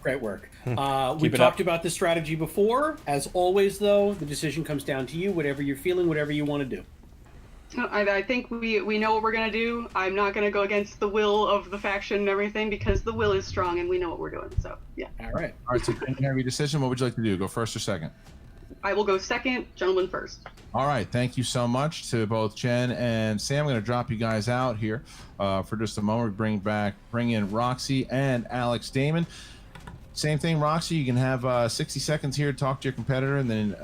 Great work. We've it talked up. about this strategy before. As always, though, the decision comes down to you. Whatever you're feeling, whatever you want to do. I think we know what we're gonna do. I'm not gonna go against the will of the faction and everything because the will is strong and we know what we're doing. So yeah. All right. All right, so Jen, you have your decision. What would you like to do? Go first or second? I will go second, gentlemen first. All right, thank you so much to both Jen and Sam. I'm going to drop you guys out here for just a moment. Bring in Roxy and Alex Damon. Same thing, Roxy. You can have 60 seconds here to talk to your competitor, and then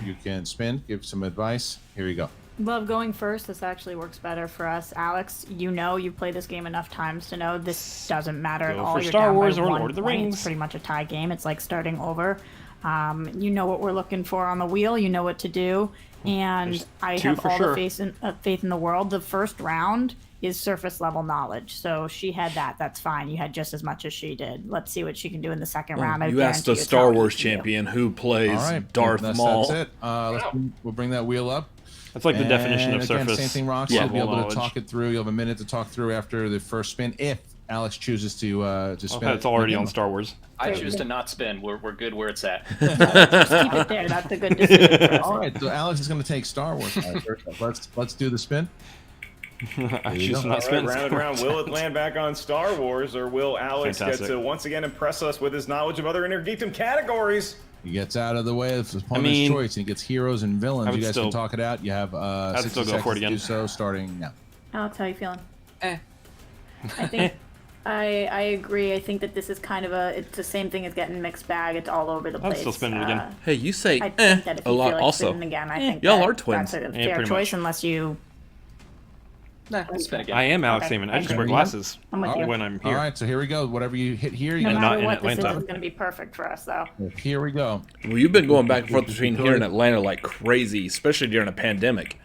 you can spin, give some advice. Here you go. Love going first. This actually works better for us. Alex, you've played this game enough times to know this doesn't matter at Go all. for You're Star down by Wars or 1 Lord of the point. Rings. It's pretty much a tie game. It's like starting over. You know what we're looking for on the wheel. You know what to do. And There's I 2 have for all sure. the faith in the world. The first round is surface level knowledge. So she had that. That's fine. You had just as much as she did. Let's see what she can do in the second round. I You asked guarantee a it's Star all Wars easy to do. champion who plays All right, Darth Maul. That's it. We'll bring that wheel up. That's like the definition of And again, surface. Same thing, Roxy. Yeah, You'll be able knowledge. to talk it through. You'll have a minute to talk through after the first spin if Alex chooses to spin. Okay, it's already it. on Star Wars. I choose to not spin. We're good where it's at. Just keep it there. That's a good decision for us. All right, so Alex is going to take Star Wars. All right, first, let's do the spin. I you choose go. to All not right, spin. round and round. Will it land back on Star Wars, or will Alex Fantastic. get to once again impress us with his knowledge of other Innergeekdom categories? He gets out of the way of his opponent's mean, choice, and he gets heroes and I villains. would You guys still- can talk it out. You have 60 still go seconds for it to again. do so, starting now. Alex, how you feeling? I think I agree. I think that this is kind of it's the same thing as getting mixed bag. It's all over the I'd place. still spin it again. Hey, you say I think that if a you lot feel like also. spinning again, I think y'all that are twins. That's a Yeah, fair pretty choice much. unless you. Spin again. I am Alex Okay, Damon. I just okay. wear glasses I'm with you. when I'm All here. right, so here we go. Whatever you hit here, you No can. not matter in what, this Atlanta. is going to be perfect for us, though. Here we go. Well, you've been going back and forth between here and Atlanta like crazy, especially during a pandemic.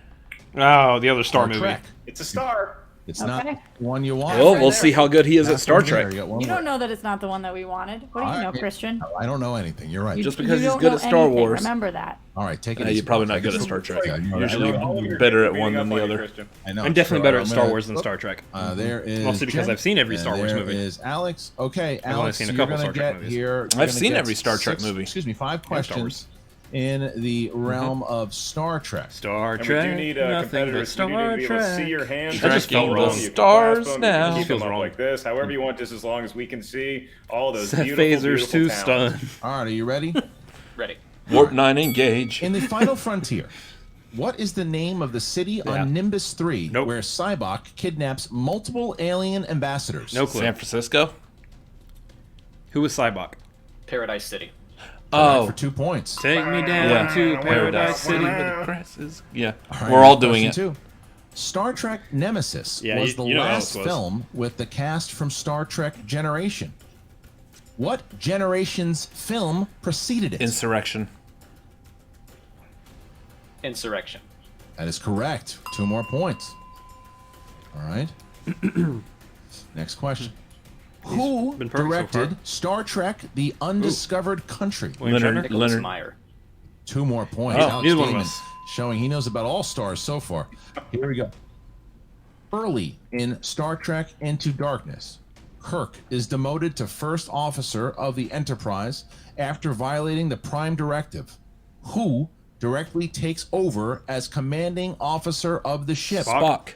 Oh, the other Star movie. Trek. It's a star. It's not Okay. the one you want. Well, we'll see how good he is at Star Trek. You don't know that it's not the one that we wanted. What do you know, Christian? I don't know anything. You're right. Just You because he's don't good know at Star anything. Wars. Remember that. All right, take it. You're easy. probably not good at Star Trek. Yeah, you're Usually right. All of your better at beating one up than on the you, other. Christian. I know. I'm definitely So better I'm at Star gonna- Wars than Star Trek. There is Mostly because Jen, I've seen every and Star Wars there movie. is Alex. Okay, only Alex, seen a you're couple gonna Star Trek get movies. here. I've seen every Star Trek movie. Excuse me, 5 Star Wars. questions in the realm of Star Trek. Star And Trek. we do need nothing competitors. but We need to be able to Star see Trek. your hands. I just Tracking felt them. the You can stars clasp them, now. You can keep Feels them up wrong. like this. However you want, just as long as we can see all those Seth beautiful, Phaser's beautiful too talents. stunned. All right, are you ready? Ready. Warp 9 engage. In the final frontier, what is the name of the city on Nimbus 3 where Cybok kidnaps multiple alien ambassadors? No clue. San Francisco? Who was Cybok? Paradise City. For 2 points. Take me down to Paradise City. Yeah, All right, we're all doing question it. 2. Star Trek Nemesis Yeah, was you- the you know how last this was. film with the cast from Star Trek Generation. What generation's film preceded it? Insurrection. Insurrection. That is correct. 2 more points. All right. Next question. Who been perfect so directed far. Star Trek The Undiscovered Country? Leonard. Nicholas Meyer. 2 more points. Oh, Alex neither one of Damon us. showing he knows about all stars so far. Here we go. Early in Star Trek Into Darkness, Kirk is demoted to first officer of the Enterprise after violating the Prime Directive. Who directly takes over as commanding officer of the ship? Spock.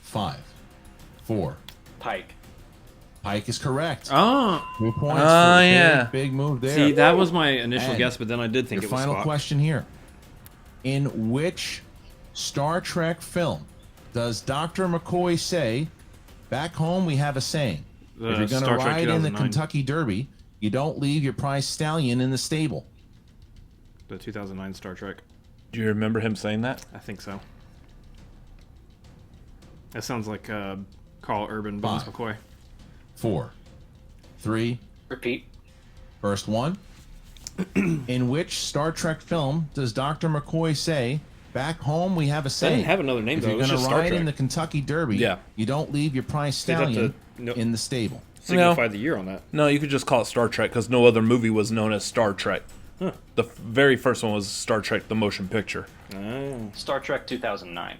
Five, 4. Pike. Pike is correct. Oh, 2 points. Oh, for yeah. big move there. see, that was my initial And guess, but then I did think Your it was final Spock. question here. In which Star Trek film does Dr. McCoy say, "Back home we have a saying. If you're going to Star Trek ride in the 2009. Kentucky Derby, you don't leave your prize stallion in the stable." The 2009 Star Trek. Do you remember him saying that? I think so. That sounds like Carl Urban, Bones 5, McCoy. 4, 3, Repeat. first one. In which Star Trek film does Dr. McCoy say, "Back home we have a That saying. didn't have another name If though. you're It was going to just Star ride Trek. in the Kentucky Derby, Yeah. you don't leave your prize You'd have stallion to- in the stable." Signify the year on that. No, you could just call it Star Trek because no other movie was known as Star Trek. Huh. The very first one was Star Trek: The Motion Picture. Oh. Star Trek 2009.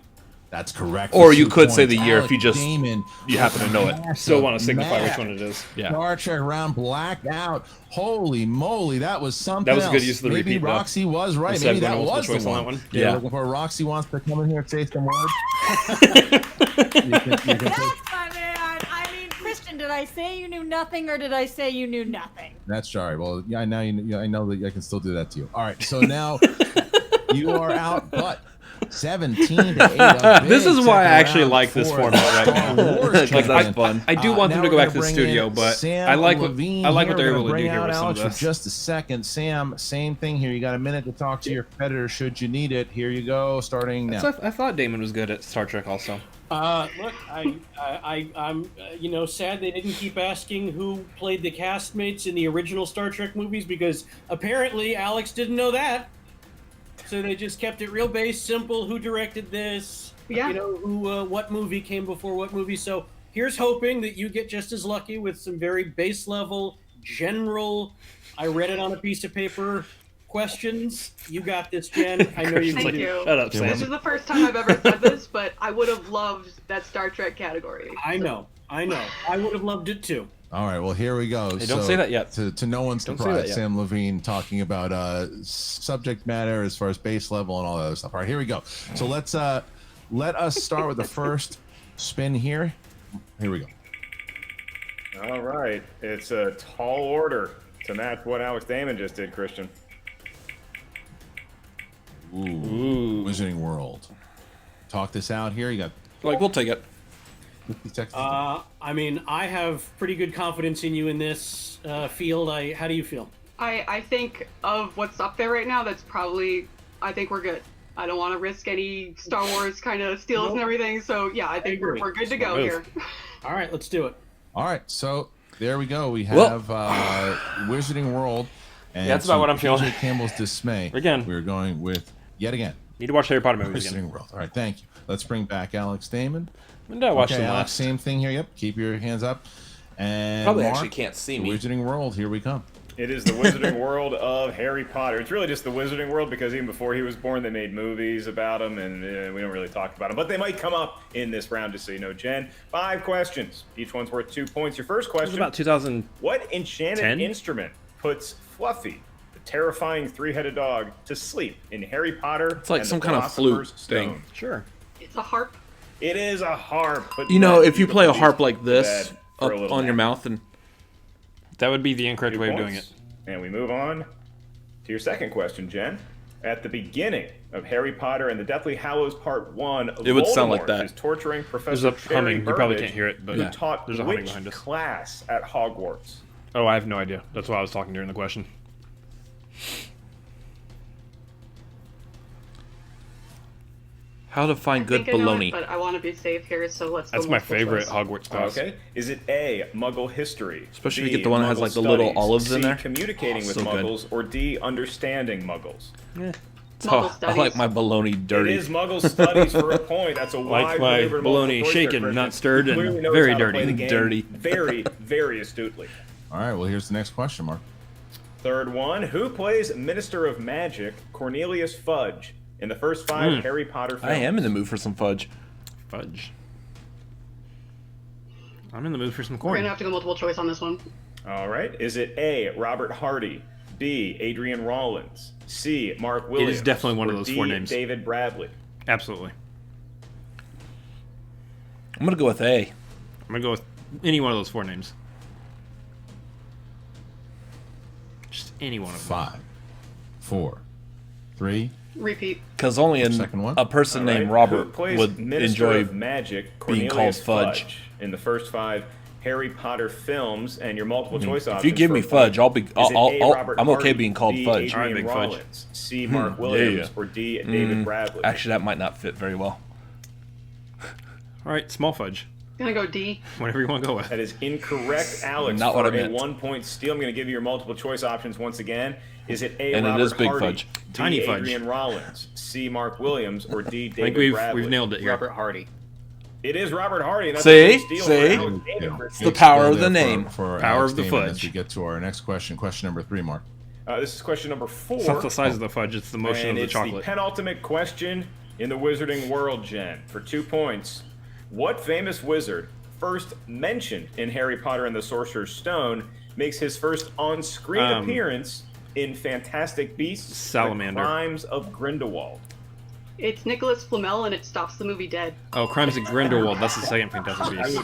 That's correct. Or for you 2 could say points. the year if Alex you just- Damon, you happen to know it. Still want to signify Matt. which one it is. Yeah. Star Trek round blacked out. Holy moly, that was something. That was a good else. use of the Maybe repeat, though. Roxy was right. Instead Maybe of that going was multiple the choice on one. that one. You're Yeah. looking for Roxy wants to come in here and say some words. You can That's my man. I mean, Christian, did I say you knew nothing or did I say you knew nothing? That's sorry. Well, yeah, now I know that I can still do that to you. All right, so now you are out, but 17 to 8. This is why I actually like this format right now. Because that's fun. I do want them to go back to the studio, but I like what they're able to do here with some of For this. just a second, Sam. Same thing here. You got a minute to talk to your competitor should you need it. Here you go. Starting now. So I thought Damon was good at Star Trek also. Look, I'm sad they didn't keep asking who played the castmates in the original Star Trek movies because apparently Alex didn't know that. So they just kept it real base, simple. Who directed this? Yeah. You know, who, what movie came before what movie? So here's hoping that you get just as lucky with some very base level, general. I read it on a piece of paper. Questions. You got this, Jen. I know you can Thank do. you. Shut up, Sam. This is the first time I've ever said this, but I would have loved that Star Trek category. I know. I would have loved it too. All right, well, here we go. Hey, don't say that yet. To no one's Don't say surprise, that yet. Sam Levine talking about subject matter as far as base level and all that other stuff. All right, here we go. So let us start with the first spin here. Here we go. All right. It's a tall order to match what Alex Damon just did, Christian. Ooh. Wizarding World. Talk this out here. You got Like, we'll take it. 50 seconds. I mean, I have pretty good confidence in you in this field. How do you feel? I think of what's up there right now, that's probably, I think we're good. I don't want to risk any Star Wars kind of steals and everything, so yeah, I think we're good to go here. All right, let's do it. All right, so there we go. We have Wizarding World. And Yeah, that's about what I'm feeling. PJ Campbell's dismay. Again. We're going with, yet again, Need to watch Harry Potter movies again. Wizarding World. All right, thank you. Let's bring back Alex Damon. When did I watch Okay, them Alex, last? same thing here. Yep, keep your hands up. And Probably Mark, actually can't see me. Wizarding World, here we come. It is the Wizarding World of Harry Potter. It's really just the Wizarding World because even before he was born, they made movies about him, and we don't really talk about him. But they might come up in this round, just so you know, Jen. 5 questions. Each one's worth 2 points. Your first question. About 2010? What enchanted instrument puts Fluffy, the terrifying 3-headed dog, to sleep in Harry Potter? It's like some kind of flute thing. Sure. It's a harp. It is a harp. But you know, if you play a harp like this up on your mouth, and that would be the incorrect way of doing it. And we move on to your second question, Jen. At the beginning of Harry Potter and the Deathly Hallows Part 1, it would sound like that. Is torturing Professor There's a humming. You probably can't hear it, but who taught there's a humming which behind us. class at Hogwarts? Oh, I have no idea. That's why I was talking during the question. How to find good I know baloney. it, but I want to be safe here, so let's go That's my multiple favorite choice. Hogwarts class. Okay. Is it A, Muggle history? Especially B, if you get the one that has Muggle like the little studies, olives in C, there. communicating with So good. Muggles, or D, understanding Muggles? Oh, I like my baloney dirty. It is Muggle studies for a point. That's a Like wide my favorite multiple baloney choice shaken, there, not Christian. stirred, and Clearly knows very how to dirty. play the game Dirty. Very, very astutely. All right, well, here's the next question, Mark. Third one. Who plays Minister of Magic Cornelius Fudge in the first 5 Harry Potter films? I am in the mood for some fudge. Fudge. I'm in the mood for some We're corn. gonna have to go multiple choice on this one. All right. Is it A, Robert Hardy, B, Adrian Rollins, C, Mark Williams? It is definitely one of or those D, 4 names. David Bradley. Absolutely. I'm gonna go with A. I'm gonna go with any one of those 4 names. Just any one of them. 5, 4, 3. Repeat. Because only Second one. a person All right. named Who Robert plays would Minister enjoy of Magic being Cornelius called Fudge. in the first 5 Harry Potter films, and your multiple choice options. If you give me for a Fudge, point. I'm Is it A, Robert okay Hardy, being called B, Fudge. Adrian All right, big Fudge. Rollins, C, Mark Williams, or D, David Bradley. Actually, that might not fit very well. All right, small fudge. Gonna go D. Whatever you want to go with. That is incorrect, Alex. Not for what I a meant. 1-point steal. I'm going to give you your multiple choice options once again. Is it A, And it Robert is big Hardy, fudge. D, Tiny fudge. Adrian Rollins, C, Mark Williams, or D, I think David Bradley? we've nailed it here. Robert Hardy. It is Robert Hardy. And that's See? a steal See? for Alex Damon. It's the power of the name. For Power Alex of the Damon fudge. As we get to our next question, question number 3, Mark. This is question number 4. It's not the size of the fudge, it's the motion and of the it's chocolate. the penultimate question in the Wizarding World, Jen. For 2 points. What famous wizard, first mentioned in Harry Potter and the Sorcerer's Stone, makes his first on-screen appearance in Fantastic Beasts: Salamander. The Crimes of Grindelwald? It's Nicholas Flamel, and it stops the movie dead. Oh, Crimes of Grindelwald. That's the second Fantastic I Beast.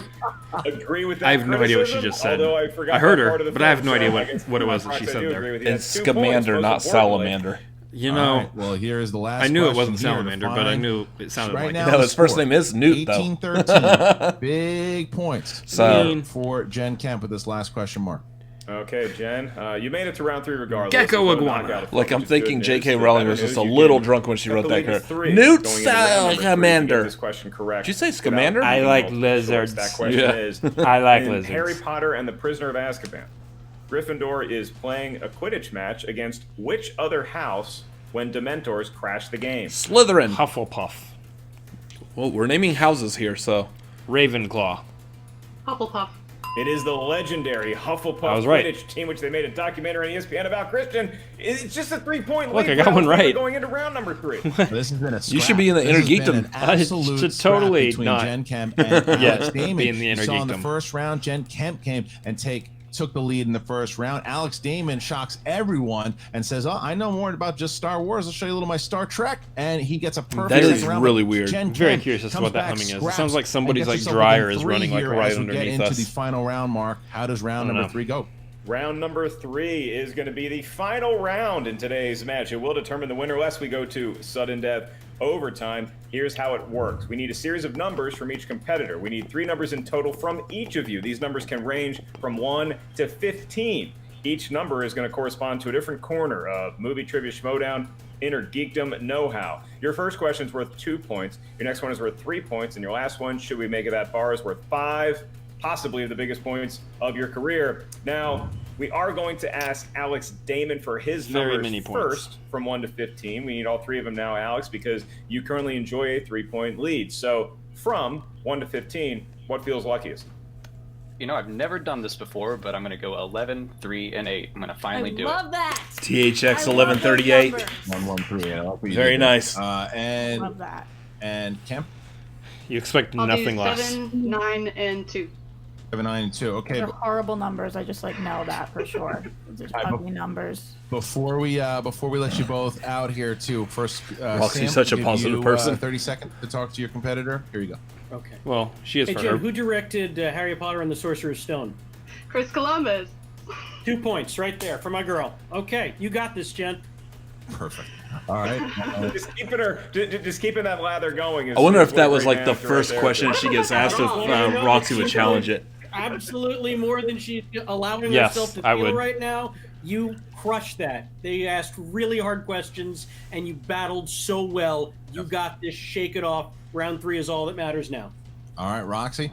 would agree with that. I have no idea what she criticism, just said. although I forgot I heard that her, part of the but I have film, no idea so what- I guess what it was that I she do said agree there. with you. It's That's 2 points, Scamander, most not importantly. Salamander. You All know, right, well, here is the last I knew it question wasn't here to Salamander, but I find- knew it sounded right like now, it. No, the his first score, name is Newt, though. 18-13. Big points So- for Jen Kemp with this last question, Mark. Okay, Jen, you made it to round 3 regardless. Gecko There's no iguana. knockout effect, Like, I'm which is thinking good J.K. news. Rowling Better was just news, a you little can drunk when she get wrote the that lead to character. 3 Newt going into round number 3 to get Salamander. This question correct. Did you say without Scamander? I like multiple choice. lizards. That question Yeah. is, I like in lizards. Harry Potter and the Prisoner of Azkaban, Gryffindor is playing a Quidditch match against which other house when Dementors crash the game? Slytherin. Hufflepuff. Well, we're naming houses here, so. Ravenclaw. Hufflepuff. It is the legendary Hufflepuff I was right. Quidditch team, which they made a documentary on ESPN about. Christian, it's just a 3-point lead. Look, I got one right. Going into round number 3. This has been a You should be in the This has been Innergeekdom. an absolute should scrap totally between not. Jen Kemp and Alex Damon. be in the You saw in the Innergeekdom. first round, Jen Kemp came and took the lead in the first round. Alex Damon shocks everyone and says, "Oh, I know more about just Star Wars. I'll show you a little of my Star Trek." And he gets a perfect. That is second round. really weird. Jen I'm very Kemp curious as to comes what that back, humming is. It scraps, sounds like somebody's, and like, gets herself dryer within is 3 running, like, here right as we get underneath into us. the final round, Mark. How does round I don't number know. 3 go? Round number 3 is going to be the final round in today's match. It will determine the winner lest we go to sudden death overtime. Here's how it works. We need a series of numbers from each competitor. We need 3 numbers in total from each of you. These numbers can range from 1 to 15. Each number is going to correspond to a different corner of Movie Trivia Schmoedown, Innergeekdom Know-How. Your first question is worth 2 points. Your next one is worth 3 points. And your last one, should we make it that bar, is worth 5. Possibly the biggest points of your career. Now, we are going to ask Alex Damon for his Very numbers many points. first from 1 to 15. We need all 3 of them now, Alex, because you currently enjoy a 3-point lead. So from 1 to 15, what feels luckiest? I've never done this before, but I'm going to go 11, 3, and 8. I'm going to finally do it. I love that. THX 1138. 113. Very nice. And Love that. And Kemp. You expect I'll nothing do less. 7, 9, and 2. 7, 9, and 2. Okay. They're horrible numbers. I just know that for sure. They're just ugly numbers. Before we let you both out here too, first, Roxy's Sam, such a give positive you, person. 30 seconds to talk to your competitor. Here you go. Okay. Well, she is Hey, for Jim, her. who directed Harry Potter and the Sorcerer's Stone? Chris Columbus. 2 points right there for my girl. Okay, you got this, Jen. Perfect. All right. Just keeping that lather going. I wonder if that was like the first question she gets asked if No, Roxy would challenge it. Absolutely more than she's allowing Yes, herself to I feel would. right now. You crushed that. They asked really hard questions, and you battled so well. You got this. Shake it off. Round 3 is all that matters now. All right, Roxy.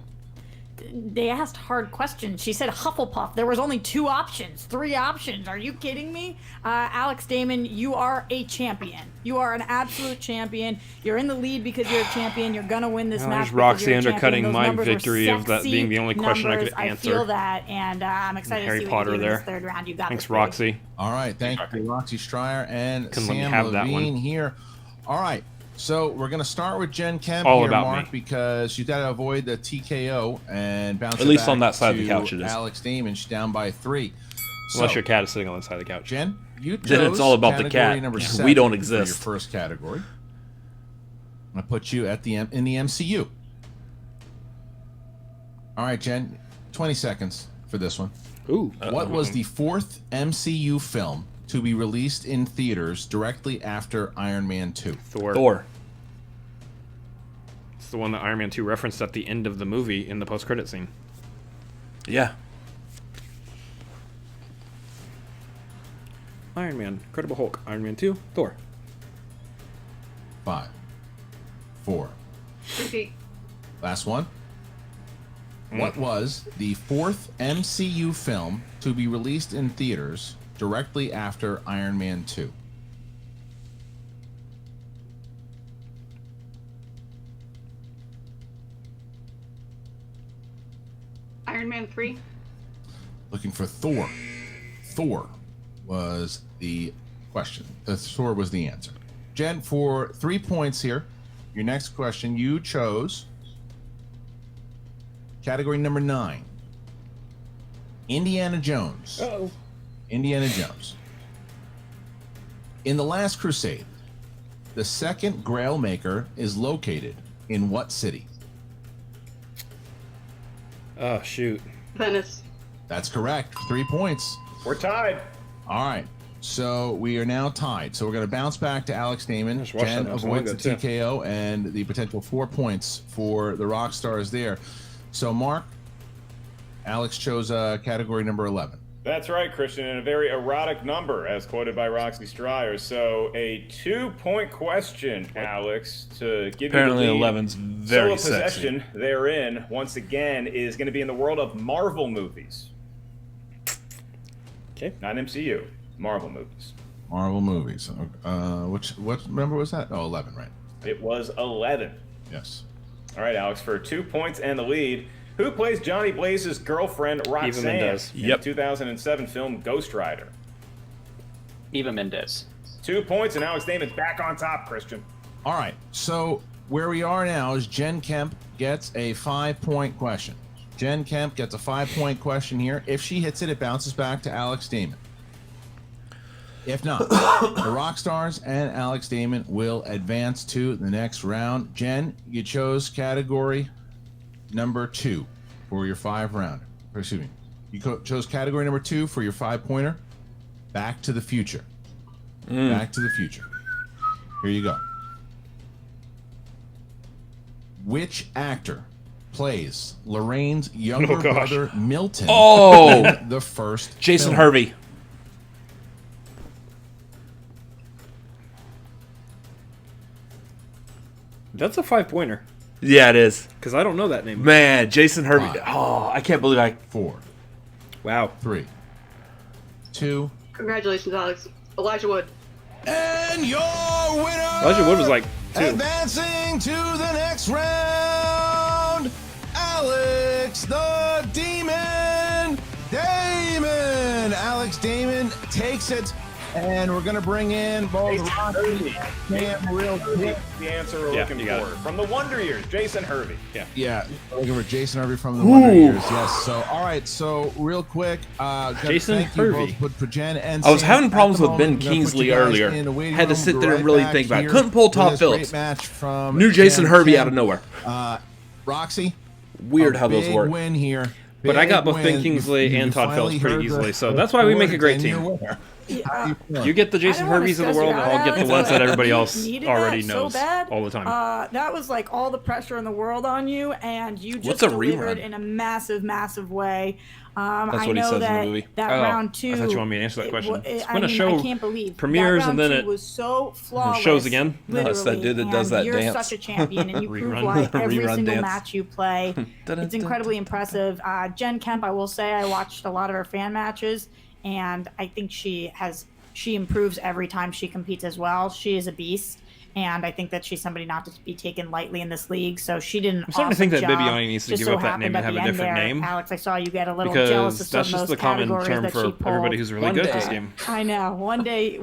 They asked hard questions. She said Hufflepuff. There was only 2 options, 3 options. Are you kidding me? Alex Damon, you are a champion. You are an absolute champion. You're in the lead because you're a champion. You're gonna win this match. There's Roxy because you're a undercutting champion. Those my numbers were victory of that sexy being the only question I could numbers. answer. I feel that, and I'm excited Harry to see Potter what you do in there. this third round. You got Thanks, this, Roxy. All right, thank you, Roxy Stryer and Couldn't let me Sam have that Levine one. here. All right, so we're gonna start with Jen Kemp All here, about Mark, me. because she's got to avoid the TKO and bounce. At it least back on that side of the to couch it is. Alex Damon, she's down by 3. Unless So, your cat is sitting on the side of the couch. Jen, you Then it's chose all about the category cat. number We 7 don't for exist. your first category. I'm gonna put you at in the MCU. All right, Jen, 20 seconds for this one. Ooh. What was the 4th MCU film to be released in theaters directly after Iron Man 2? Thor. It's the one that Iron Man 2 referenced at the end of the movie in the post-credit scene. Yeah. Iron Man, Incredible Hulk, Iron Man 2, Thor. 5, 4. Repeat. Last one. What was the 4th MCU film to be released in theaters directly after Iron Man 2? Iron Man 3. Looking for Thor. Thor was the question. Thor was the answer. Jen, for 3 points here, your next question, you chose category number 9. Indiana Jones. Uh-oh. Indiana Jones. In The Last Crusade, the second Grail Maker is located in what city? Oh, shoot. Venice. That's correct. 3 points. We're tied. All right. So we are now tied. So we're going to bounce back to Alex Damon. Just watch Jen that. That was avoids the really good, too. TKO and the potential 4 points for the rock stars there. So Mark, Alex chose category number 11. That's right, Christian, and a very erotic number, as quoted by Roxy Stryer. So a 2-point question, Alex, to give Apparently you the lead. 11's very Solo sexy. possession therein, once again, is going to be in the world of Marvel movies. Okay. Not MCU, Marvel movies. Marvel movies. What number was that? Oh, 11, right. It was 11. Yes. All right, Alex, for 2 points and the lead. Who plays Johnny Blaze's girlfriend, Roxanne, Mendez. in the 2007 film Ghost Rider? Eva Mendes. 2 points, and Alex Damon's back on top, Christian. All right. So where we are now is Jen Kemp gets a 5-point question. Jen Kemp gets a 5-point question here. If she hits it, it bounces back to Alex Damon. If not, the Rockstars and Alex Damon will advance to the next round. Jen, you chose category number 2 for your 5 round. Excuse me. You chose category number 2 for your 5-pointer. Back to the Future. Back to the Future. Here you go. Which actor plays Lorraine's younger brother Milton in the first Jason film? Hervey. That's a 5-pointer. Yeah, it is. Because I don't know that name. Man, Jason Hervey. 5, Oh, I can't believe 4. Wow. 3, 2. Congratulations, Alex. Elijah Wood. And your winner, Elijah Wood was like 2. advancing to the next round, Alex the Demon takes it. And we're going to bring in both Rocky and real quick. The answer we're looking for. From the Wonder Years, Jason Hervey. Yeah. Looking for Jason Hervey from the Wonder Years. Yes. So, all right. So, real quick. Jason Hervey. For Jen and I was Sam. having problems At the with Ben moment, I'm gonna put Kingsley you guys earlier. in the waiting Had to room. sit We'll there be and really right think about it. back Couldn't pull here Todd with this Phillips. great match from New Jason Jen Hervey Kempe. out of nowhere. Roxy. Weird how those big work. win here. But I got Big both Ben win. Kingsley You and Todd finally Phillips pretty heard easily, the so that's why we make a great words, and team. you're winner. You get the Jason I don't wanna Herveys of the stress world, you and out, I'll get the Alex. ones that everybody You else needed already that so knows bad. all the time. That was like all the pressure in the world on you, and you just What's a delivered rerun? in a massive, massive way. That's I what he know says in the that movie. that Oh, round two. I thought you wanted me to answer that question. It's I when a mean, show I can't believe premieres that and round then two it was so flawless. shows again? No, it's that dude that does and that you're dance. such a champion, and you prove Rerun. like every Rerun single dance. match you play. It's incredibly impressive. Jen Kemp, I will say, I watched a lot of her fan matches, and I think she improves every time she competes as well. She is a beast, and I think that she's somebody not to be taken lightly in this league. So she did an I'm starting to awesome think that job. Bibiani needs to Just give so up that happened name and at have the a end different there, name. Alex, I saw you get a little jealous Because of some that's of just those the common categories term that for she pulled. everybody who's really good at this day. game. I know. One day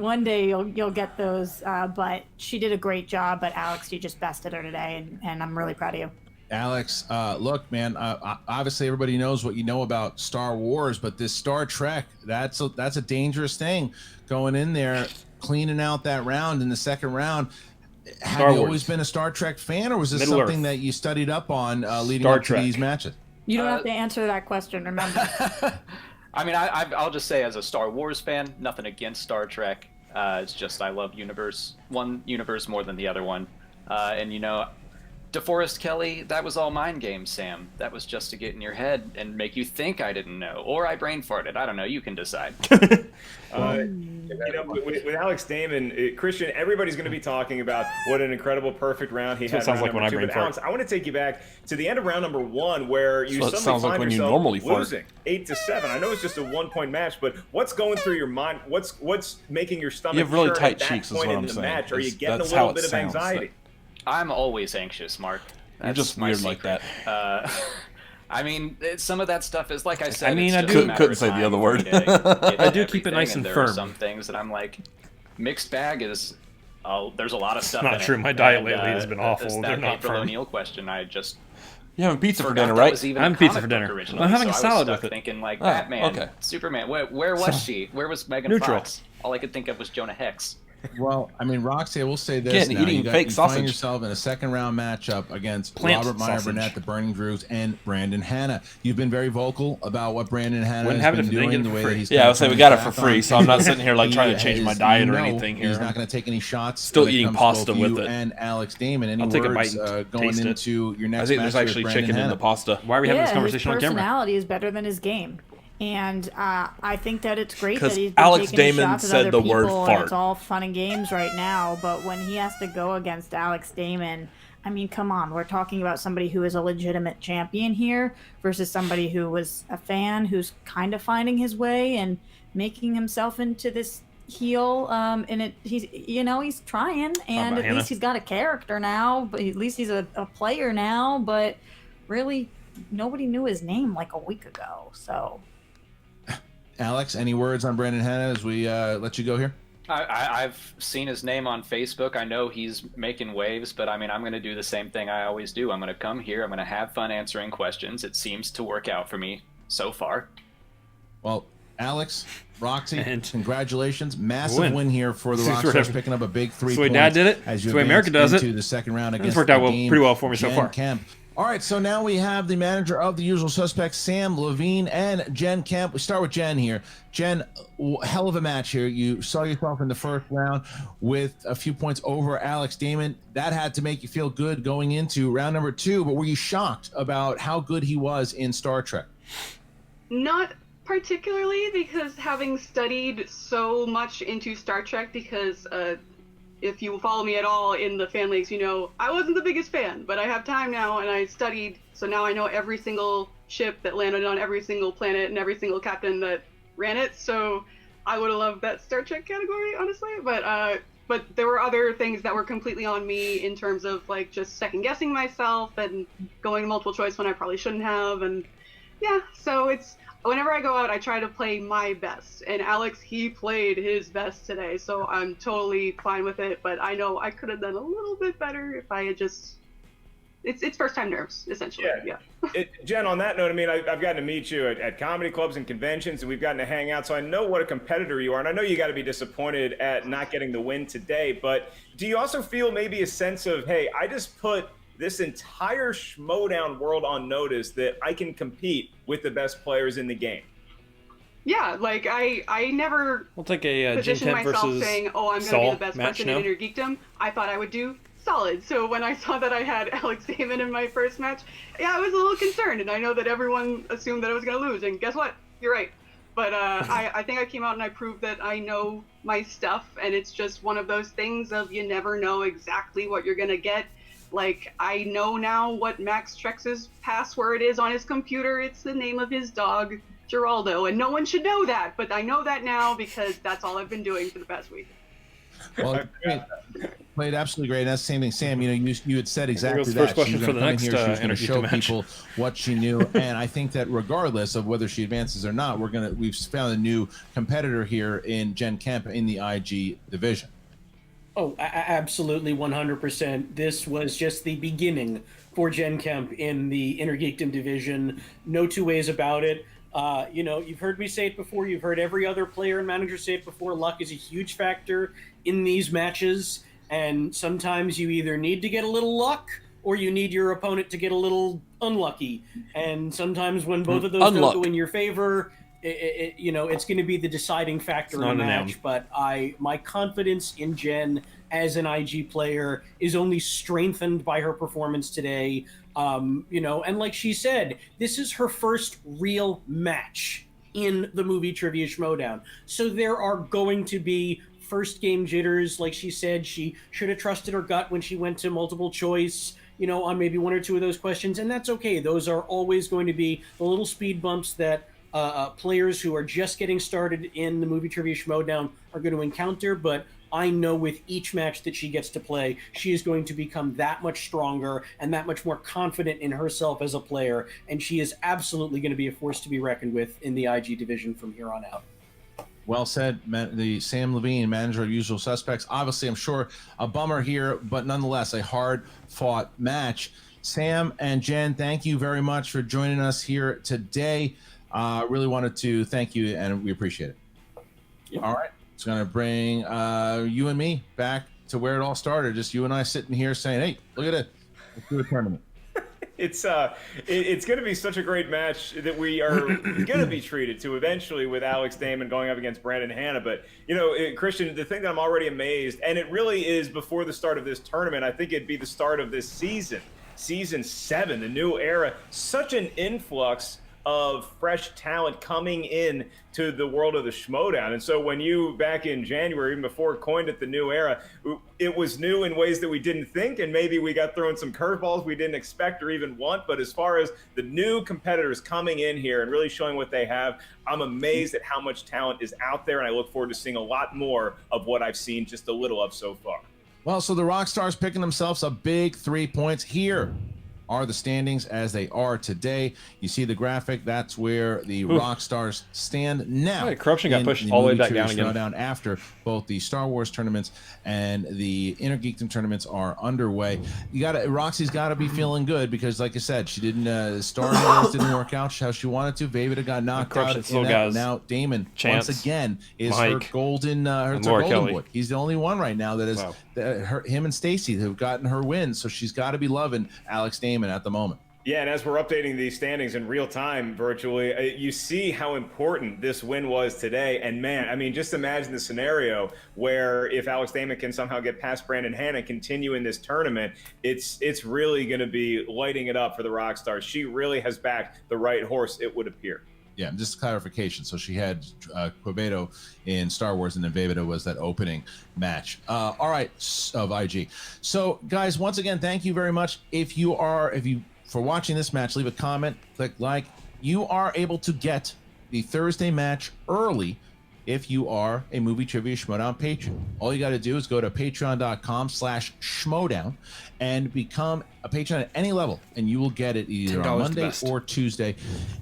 you'll get those. But she did a great job. But Alex, you just bested her today, and I'm really proud of you. Alex, look, man. Obviously, everybody knows what you know about Star Wars, but this Star Trek, that's a dangerous thing. Going in there, cleaning out that round in the second round. Have you always been a Star Trek fan, or was this Middle something Earth. that you studied up on leading Star up Trek. to these matches? You don't have to answer that question. Remember. I mean, I'll just say, as a Star Wars fan, nothing against Star Trek. It's just I love one universe more than the other one. And you know, DeForest Kelley, that was all mind games, Sam. That was just to get in your head and make you think I didn't know, or I brain farted. I don't know. You can decide. With Alex Damon, Christian, everybody's going to be talking about what an incredible, perfect round he had. That's what it sounds in like round when I number two. brain But fart. Alex, I want to take you back to the end of round number one, where you That's what it suddenly sounds like find when you yourself normally fart. losing 8-7. I know it's just a 1-point match, but what's going through your mind? What's making your stomach? You have really churn tight at that cheeks is point what in I'm the saying. match? Are you getting That's a how little it bit of sounds. anxiety? I'm always anxious, Mark. You're That's just my weird like secret. that. I mean, some of that stuff is, like I said, I mean, it's I just do- a matter couldn't of say the time other for word. me to get I do into keep it everything, nice and there are firm. some things that I'm like, mixed bag is, there's a lot of stuff Not in true. it. My diet And, lately has been awful. it's They're that not April firm. O'Neil question, I just You're having pizza for forgot dinner, that right? was even I'm a pizza comic for book dinner. originally, I'm having so a salad I was with stuck it. thinking like Oh, Batman, okay. Superman. Where was she? Where was Megan Neutral. Fox? All I could think of was Jonah Hex. Well, I mean, Roxy, I will say this Getting now. eating You fake sausage. find yourself in a second-round matchup against Plant Robert Meyer sausage. Burnett, the Burning Drews, and Brandon Hanna. You've been very vocal about what Brandon Hanna Wouldn't has have it been if they didn't doing, get it the for way free. that he's Yeah, kind I'll of say we turned got it his for back free, on so I'm not Kim. sitting here like trying to He change my is- diet or you know anything here. He's not going to take any shots. Still when it eating comes pasta to both with you it. And Alex Damon. Any I'll take a words bite and going taste it. into your next I think match there's with actually Brandon chicken in Hanna? the pasta. Why are we having this conversation his on camera? personality is better than his game. And I think that it's great that 'Cause he's been Alex taking Damon shots at said other the word people, and fart. it's all fun and games right now. But when he has to go against Alex Damon, I mean, come on. We're talking about somebody who is a legitimate champion here versus somebody who was a fan who's kind of finding his way and making himself into this heel. And he's trying, and about at Hannah? least he's got a character now. But at least he's a player now. But really, nobody knew his name like a week ago. So. Alex, any words on Brandon Hanna as we let you go here? I've seen his name on Facebook. I know he's making waves, but I mean, I'm going to do the same thing I always do. I'm going to come here. I'm going to have fun answering questions. It seems to work out for me so far. Well, Alex, Roxy, And congratulations. Massive win here for the That's Rockstars, right. picking up a big 3 That's the way points. Dad did it. As you That's the way America advance does it. into the second round It's against worked out the game, pretty well for me so Jen far. Kempe. All right, so now we have the manager of the usual suspects, Sam Levine and Jen Kempe. We start with Jen here. Jen, hell of a match here. You saw yourself in the first round with a few points over Alex Damon. That had to make you feel good going into round number 2, but were you shocked about how good he was in Star Trek? Not particularly, because having studied so much into Star Trek, because if you follow me at all in the fan leagues, you know I wasn't the biggest fan, but I have time now and I studied, so now I know every single ship that landed on every single planet and every single captain that ran it. So I would have loved that Star Trek category, honestly, but there were other things that were completely on me in terms of like just second guessing myself and going to multiple choice when I probably shouldn't have, and Yeah, so it's whenever I go out, I try to play my best. And Alex, he played his best today, so I'm totally fine with it. But I know I could have done a little bit better if I had just. It's first time nerves, essentially. Yeah. Jen, on that note, I mean, I've gotten to meet you at comedy clubs and conventions, and we've gotten to hang out, so I know what a competitor you are, and I know you got to be disappointed at not getting the win today, but do you also feel maybe a sense of, hey, I just put this entire Schmoedown world on notice that I can compete with the best players in the game? Yeah, like I never we'll take a positioned Jen Kempe myself versus saying, oh, I'm going to Saul be the best match person now. in Innergeekdom. I thought I would do solid. So when I saw that I had Alex Damon in my first match, yeah, I was a little concerned, and I know that everyone assumed that I was going to lose, and guess what? You're right. But I think I came out and I proved that I know my stuff, and it's just one of those things of you never know exactly what you're going to get. Like, I know now what Max Trex's password is on his computer. It's the name of his dog, Geraldo, and no one should know that, but I know that now because that's all I've been doing for the past week. Well, played absolutely great. And that's the same thing, Sam. You know, you had said exactly goes that. First question She was for the gonna come in next here, she was going to show Innergeekdom match. people what she knew, and I think that regardless of whether she advances or not, we've found a new competitor here in Jen Kempe in the IG division. Oh, absolutely, 100%. This was just the beginning for Jen Kempe in the Innergeekdom division. No two ways about it. You know, you've heard me say it before. You've heard every other player and manager say it before. Luck is a huge factor in these matches, and sometimes you either need to get a little luck or you need your opponent to get a little unlucky. And sometimes when both of those don't go in your favor, you know, it's going to be the deciding factor in the match. But my confidence in Jen as an IG player is only strengthened by her performance today. You know, and like she said, this is her first real match in the movie Trivia Schmoedown. So there are going to be first game jitters. Like she said, she should have trusted her gut when she went to multiple choice, you know, on maybe one or two of those questions. And that's okay. Those are always going to be the little speed bumps that players who are just getting started in the movie Trivia Schmoedown are going to encounter. But I know with each match that she gets to play, she is going to become that much stronger and that much more confident in herself as a player. And she is absolutely going to be a force to be reckoned with in the IG division from here on out. Well said, the Sam Levine, manager of Usual Suspects. Obviously, I'm sure a bummer here, but nonetheless, a hard-fought match. Sam and Jen, thank you very much for joining us here today. Really wanted to thank you, and we appreciate it. Yep. All right. It's going to bring you and me back to where it all started. Just you and I sitting here saying, hey, look at it. Let's do a tournament. It's going to be such a great match that we are going to be treated to eventually with Alex Damon going up against Brandon Hanna. But, you know, Christian, the thing that I'm already amazed, and it really is before the start of this tournament, I think it'd be the start of this season, Season 7, the new era, such an influx of fresh talent coming in to the world of the Schmoedown. And so when you, back in January, even before coined it the new era, it was new in ways that we didn't think, and maybe we got thrown some curveballs we didn't expect or even want. But as far as the new competitors coming in here and really showing what they have, I'm amazed at how much talent is out there, and I look forward to seeing a lot more of what I've seen just a little of so far. Well, so the Rockstars picking themselves a big 3 points here. Are the standings as they are today. You see the graphic. That's where the Rockstars stand now. Right, corruption got pushed all the way back down again. After both the Star Wars tournaments and the Innergeekdom tournaments are underway. Roxy's got to be feeling good because, like I said, she didn't Star Wars didn't work out how she wanted to. Veda got knocked out. Now Damon once again is Mike, her golden boy. He's the only one right now that is him and Stacy who've gotten her win. So she's got to be loving Alex Damon at the moment. Yeah, and as we're updating these standings in real time virtually, you see how important this win was today. And man, I mean, just imagine the scenario where if Alex Damon can somehow get past Brandon Hanna and continue in this tournament, it's really going to be lighting it up for the Rockstars. She really has backed the right horse, it would appear. Yeah, just clarification. So she had Quevedo in Star Wars, and then Veda was that opening match. All right, of IG. So, guys, once again, thank you very much. If you for watching this match, leave a comment, click like. You are able to get the Thursday match early if you are a Movie Trivia Schmoedown patron. All you got to do is go to patreon.com/Schmoedown and become a patron at any level, and you will get it either on Monday or Tuesday.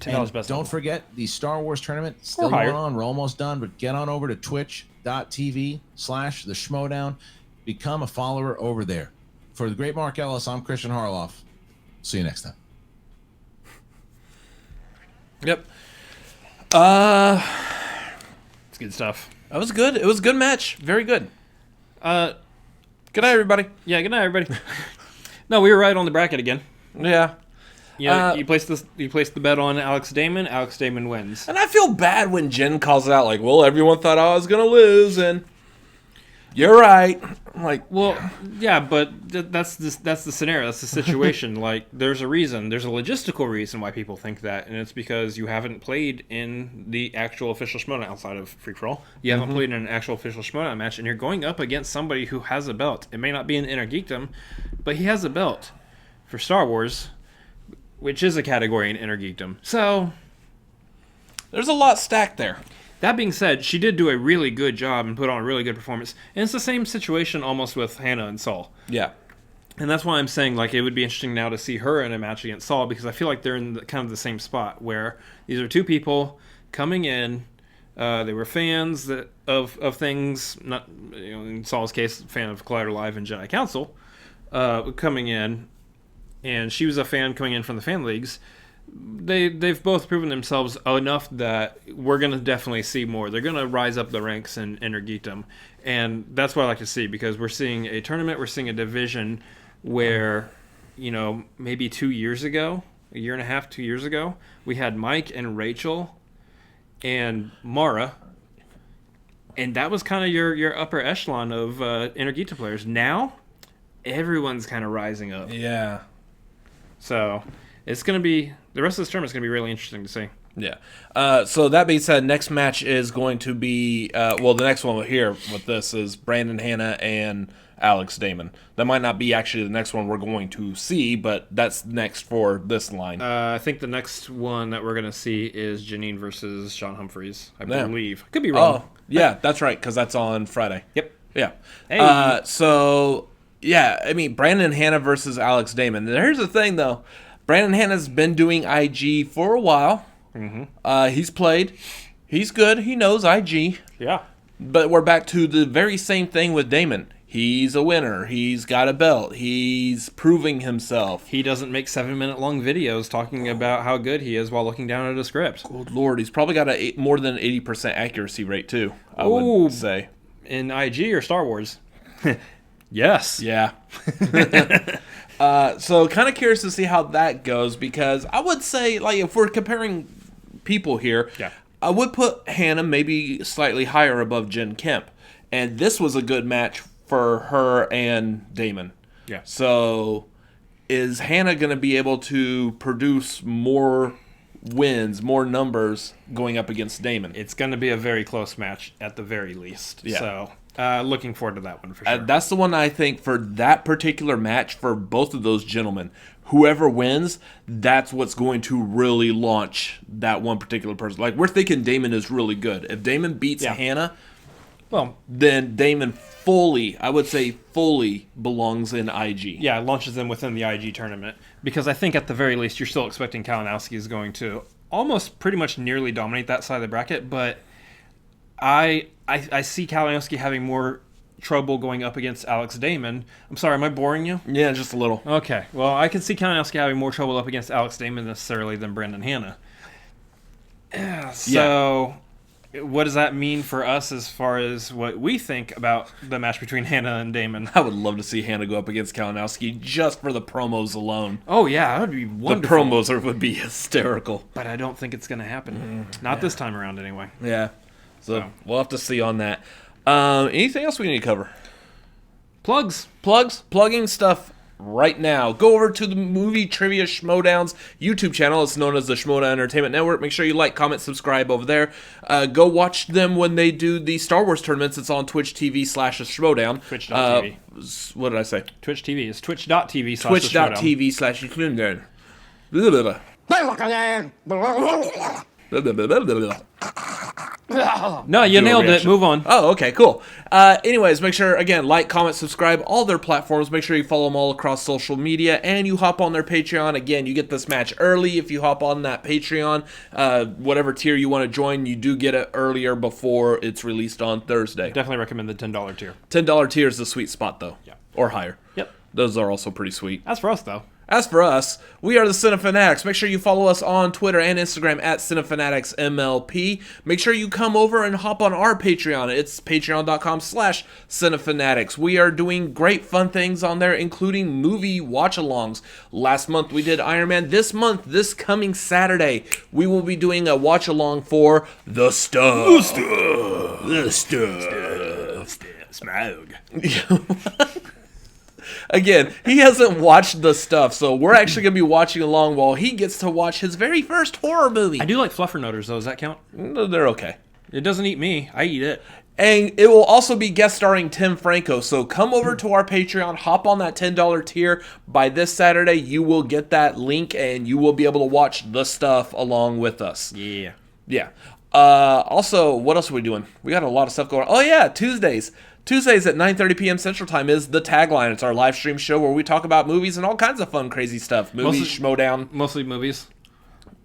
And don't forget, the Star Wars tournament still going on. We're almost done, but get on over to twitch.tv/The Schmoedown. Become a follower over there. For the great Mark Ellis, I'm Christian Harloff. See you next time. Yep. It's good stuff. That was good. It was a good match. Very good. Good night, everybody. Yeah, good night, everybody. No, we were right on the bracket again. Yeah. Yeah, you placed the bet on Alex Damon. Alex Damon wins. And I feel bad when Jen calls it out, like, well, everyone thought I was going to lose, and you're right. I'm like, well, yeah, but that's the scenario. That's the situation. Like, there's a reason. There's a logistical reason why people think that, and it's because you haven't played in the actual official Schmoedown outside of Free For All. You haven't played in an actual official Schmoedown match, and you're going up against somebody who has a belt. It may not be an Innergeekdom, but he has a belt for Star Wars, which is a category in Innergeekdom. So there's a lot stacked there. That being said, she did do a really good job and put on a really good performance. And it's the same situation almost with Hannah and Saul. Yeah. And that's why I'm saying, like, it would be interesting now to see her in a match against Saul, because I feel like they're in kind of the same spot where these are two people coming in. They were fans of things, not, in Saul's case, fan of Collider Live and Jedi Council, coming in. And she was a fan coming in from the fan leagues. They've both proven themselves enough that we're going to definitely see more. They're going to rise up the ranks in Innergeekdom. And that's what I like to see, because we're seeing a tournament, we're seeing a division where, maybe 2 years ago, a year and a half, 2 years ago, we had Mike and Rachel and Mara. And that was kind of your upper echelon of Innergeekdom players. Now, everyone's kind of rising up. Yeah. So it's going to be, the rest of this tournament is going to be really interesting to see. Yeah. So that being said, next match is going to be, the next one here with this is Brandon Hanna and Alex Damon. That might not be actually the next one we're going to see, but that's next for this line. I think the next one that we're going to see is Janine versus Sean Humphreys, I believe. Could be wrong. Oh, yeah, that's right, because that's on Friday. Yep. Yeah. Hey. Brandon Hanna versus Alex Damon. And here's the thing, though. Brandon Hanna's been doing IG for a while. Mm-hmm. He's played. He's good. He knows IG. Yeah. But we're back to the very same thing with Damon. He's a winner. He's got a belt. He's proving himself. He doesn't make 7-minute long videos talking about how good he is while looking down at a script. Good Lord. He's probably got more than 80% accuracy rate, too, I would say. In IG or Star Wars? Yes. Yeah. So kind of curious to see how that goes, because I would say, like, if we're comparing people here, I would put Hannah maybe slightly higher above Jen Kempe. And this was a good match for her and Damon. Yeah. So is Hannah going to be able to produce more wins, more numbers going up against Damon? It's going to be a very close match at the very least. Yeah. So looking forward to that one for sure. That's the one I think for that particular match for both of those gentlemen. Whoever wins, that's what's going to really launch that one particular person. Like, we're thinking Damon is really good. If Damon beats Hannah, then Damon fully belongs in IG. Yeah, launches them within the IG tournament. Because I think at the very least, you're still expecting Kalinowski is going to almost pretty much nearly dominate that side of the bracket. But I see Kalinowski having more trouble going up against Alex Damon. I'm sorry, am I boring you? Yeah, just a little. Okay, well, I can see Kalinowski having more trouble up against Alex Damon necessarily than Brandon Hanna. What does that mean for us as far as what we think about the match between Hannah and Damon? I would love to see Hannah go up against Kalinowski just for the promos alone. Oh, yeah, that would be wonderful. The promos would be hysterical. But I don't think it's going to happen. Not this time around, anyway. Yeah. So we'll have to see on that. Anything else we need to cover? Plugging stuff right now. Go over to the Movie Trivia Schmoedown's YouTube channel. It's known as the Schmoedown Entertainment Network. Make sure you like, comment, subscribe over there. Go watch them when they do the Star Wars tournaments. It's on Twitch TV/Schmoedown. Twitch.tv. What did I say? Twitch TV. It's twitch.tv/Schmoedown. Twitch.tv/Schmoedown. No, you nailed it. Move on. Oh, okay, cool. Anyways, make sure, again, like, comment, subscribe, all their platforms. Make sure you follow them all across social media, and you hop on their Patreon. Again, you get this match early if you hop on that Patreon. Whatever tier you want to join, you do get it earlier before it's released on Thursday. Definitely recommend the $10 tier. $10 tier is the sweet spot, though. Yeah. Or higher. Yep. Those are also pretty sweet. As for us, though. As for us, we are the Cinefanatics. Make sure you follow us on Twitter and Instagram at CinefanaticsMLP. Make sure you come over and hop on our Patreon. It's patreon.com/Cinefanatics. We are doing great fun things on there, including movie watch-alongs. Last month we did Iron Man. This month, this coming Saturday, we will be doing a watch-along for The Stuff. The Stuff. Smaug. Again, he hasn't watched The Stuff, so we're actually going to be watching along while he gets to watch his very first horror movie. I do like Fluffernoters, though. Does that count? No, they're okay. It doesn't eat me. I eat it. And it will also be guest starring Tim Franco, so come over to our Patreon, hop on that $10 tier. By this Saturday, you will get that link, and you will be able to watch The Stuff along with us. Yeah. Yeah. Also, what else are we doing? We got a lot of stuff going on. Oh, yeah, Tuesdays at 9:30 p.m. Central Time is The Tagline. It's our live stream show where we talk about movies and all kinds of fun, crazy stuff. Movies, Schmoedown. Mostly movies.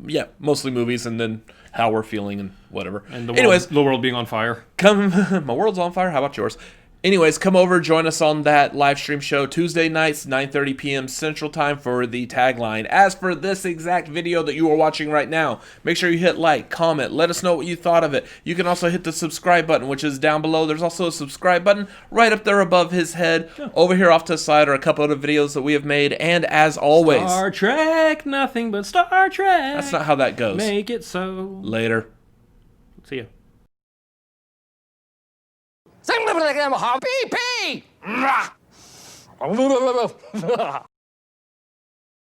Yeah, mostly movies, and then how we're feeling and whatever. And the world being on fire. My world's on fire. How about yours? Anyways, come over, join us on that live stream show Tuesday nights, 9:30 p.m. Central Time for The Tagline. As for this exact video that you are watching right now, make sure you hit like, comment, let us know what you thought of it. You can also hit the subscribe button, which is down below. There's also a subscribe button right up there above his head. Over here off to the side are a couple of the videos that we have made, and as always... Star Trek, nothing but Star Trek. That's not how that goes. Make it so. Later. See ya. Pee!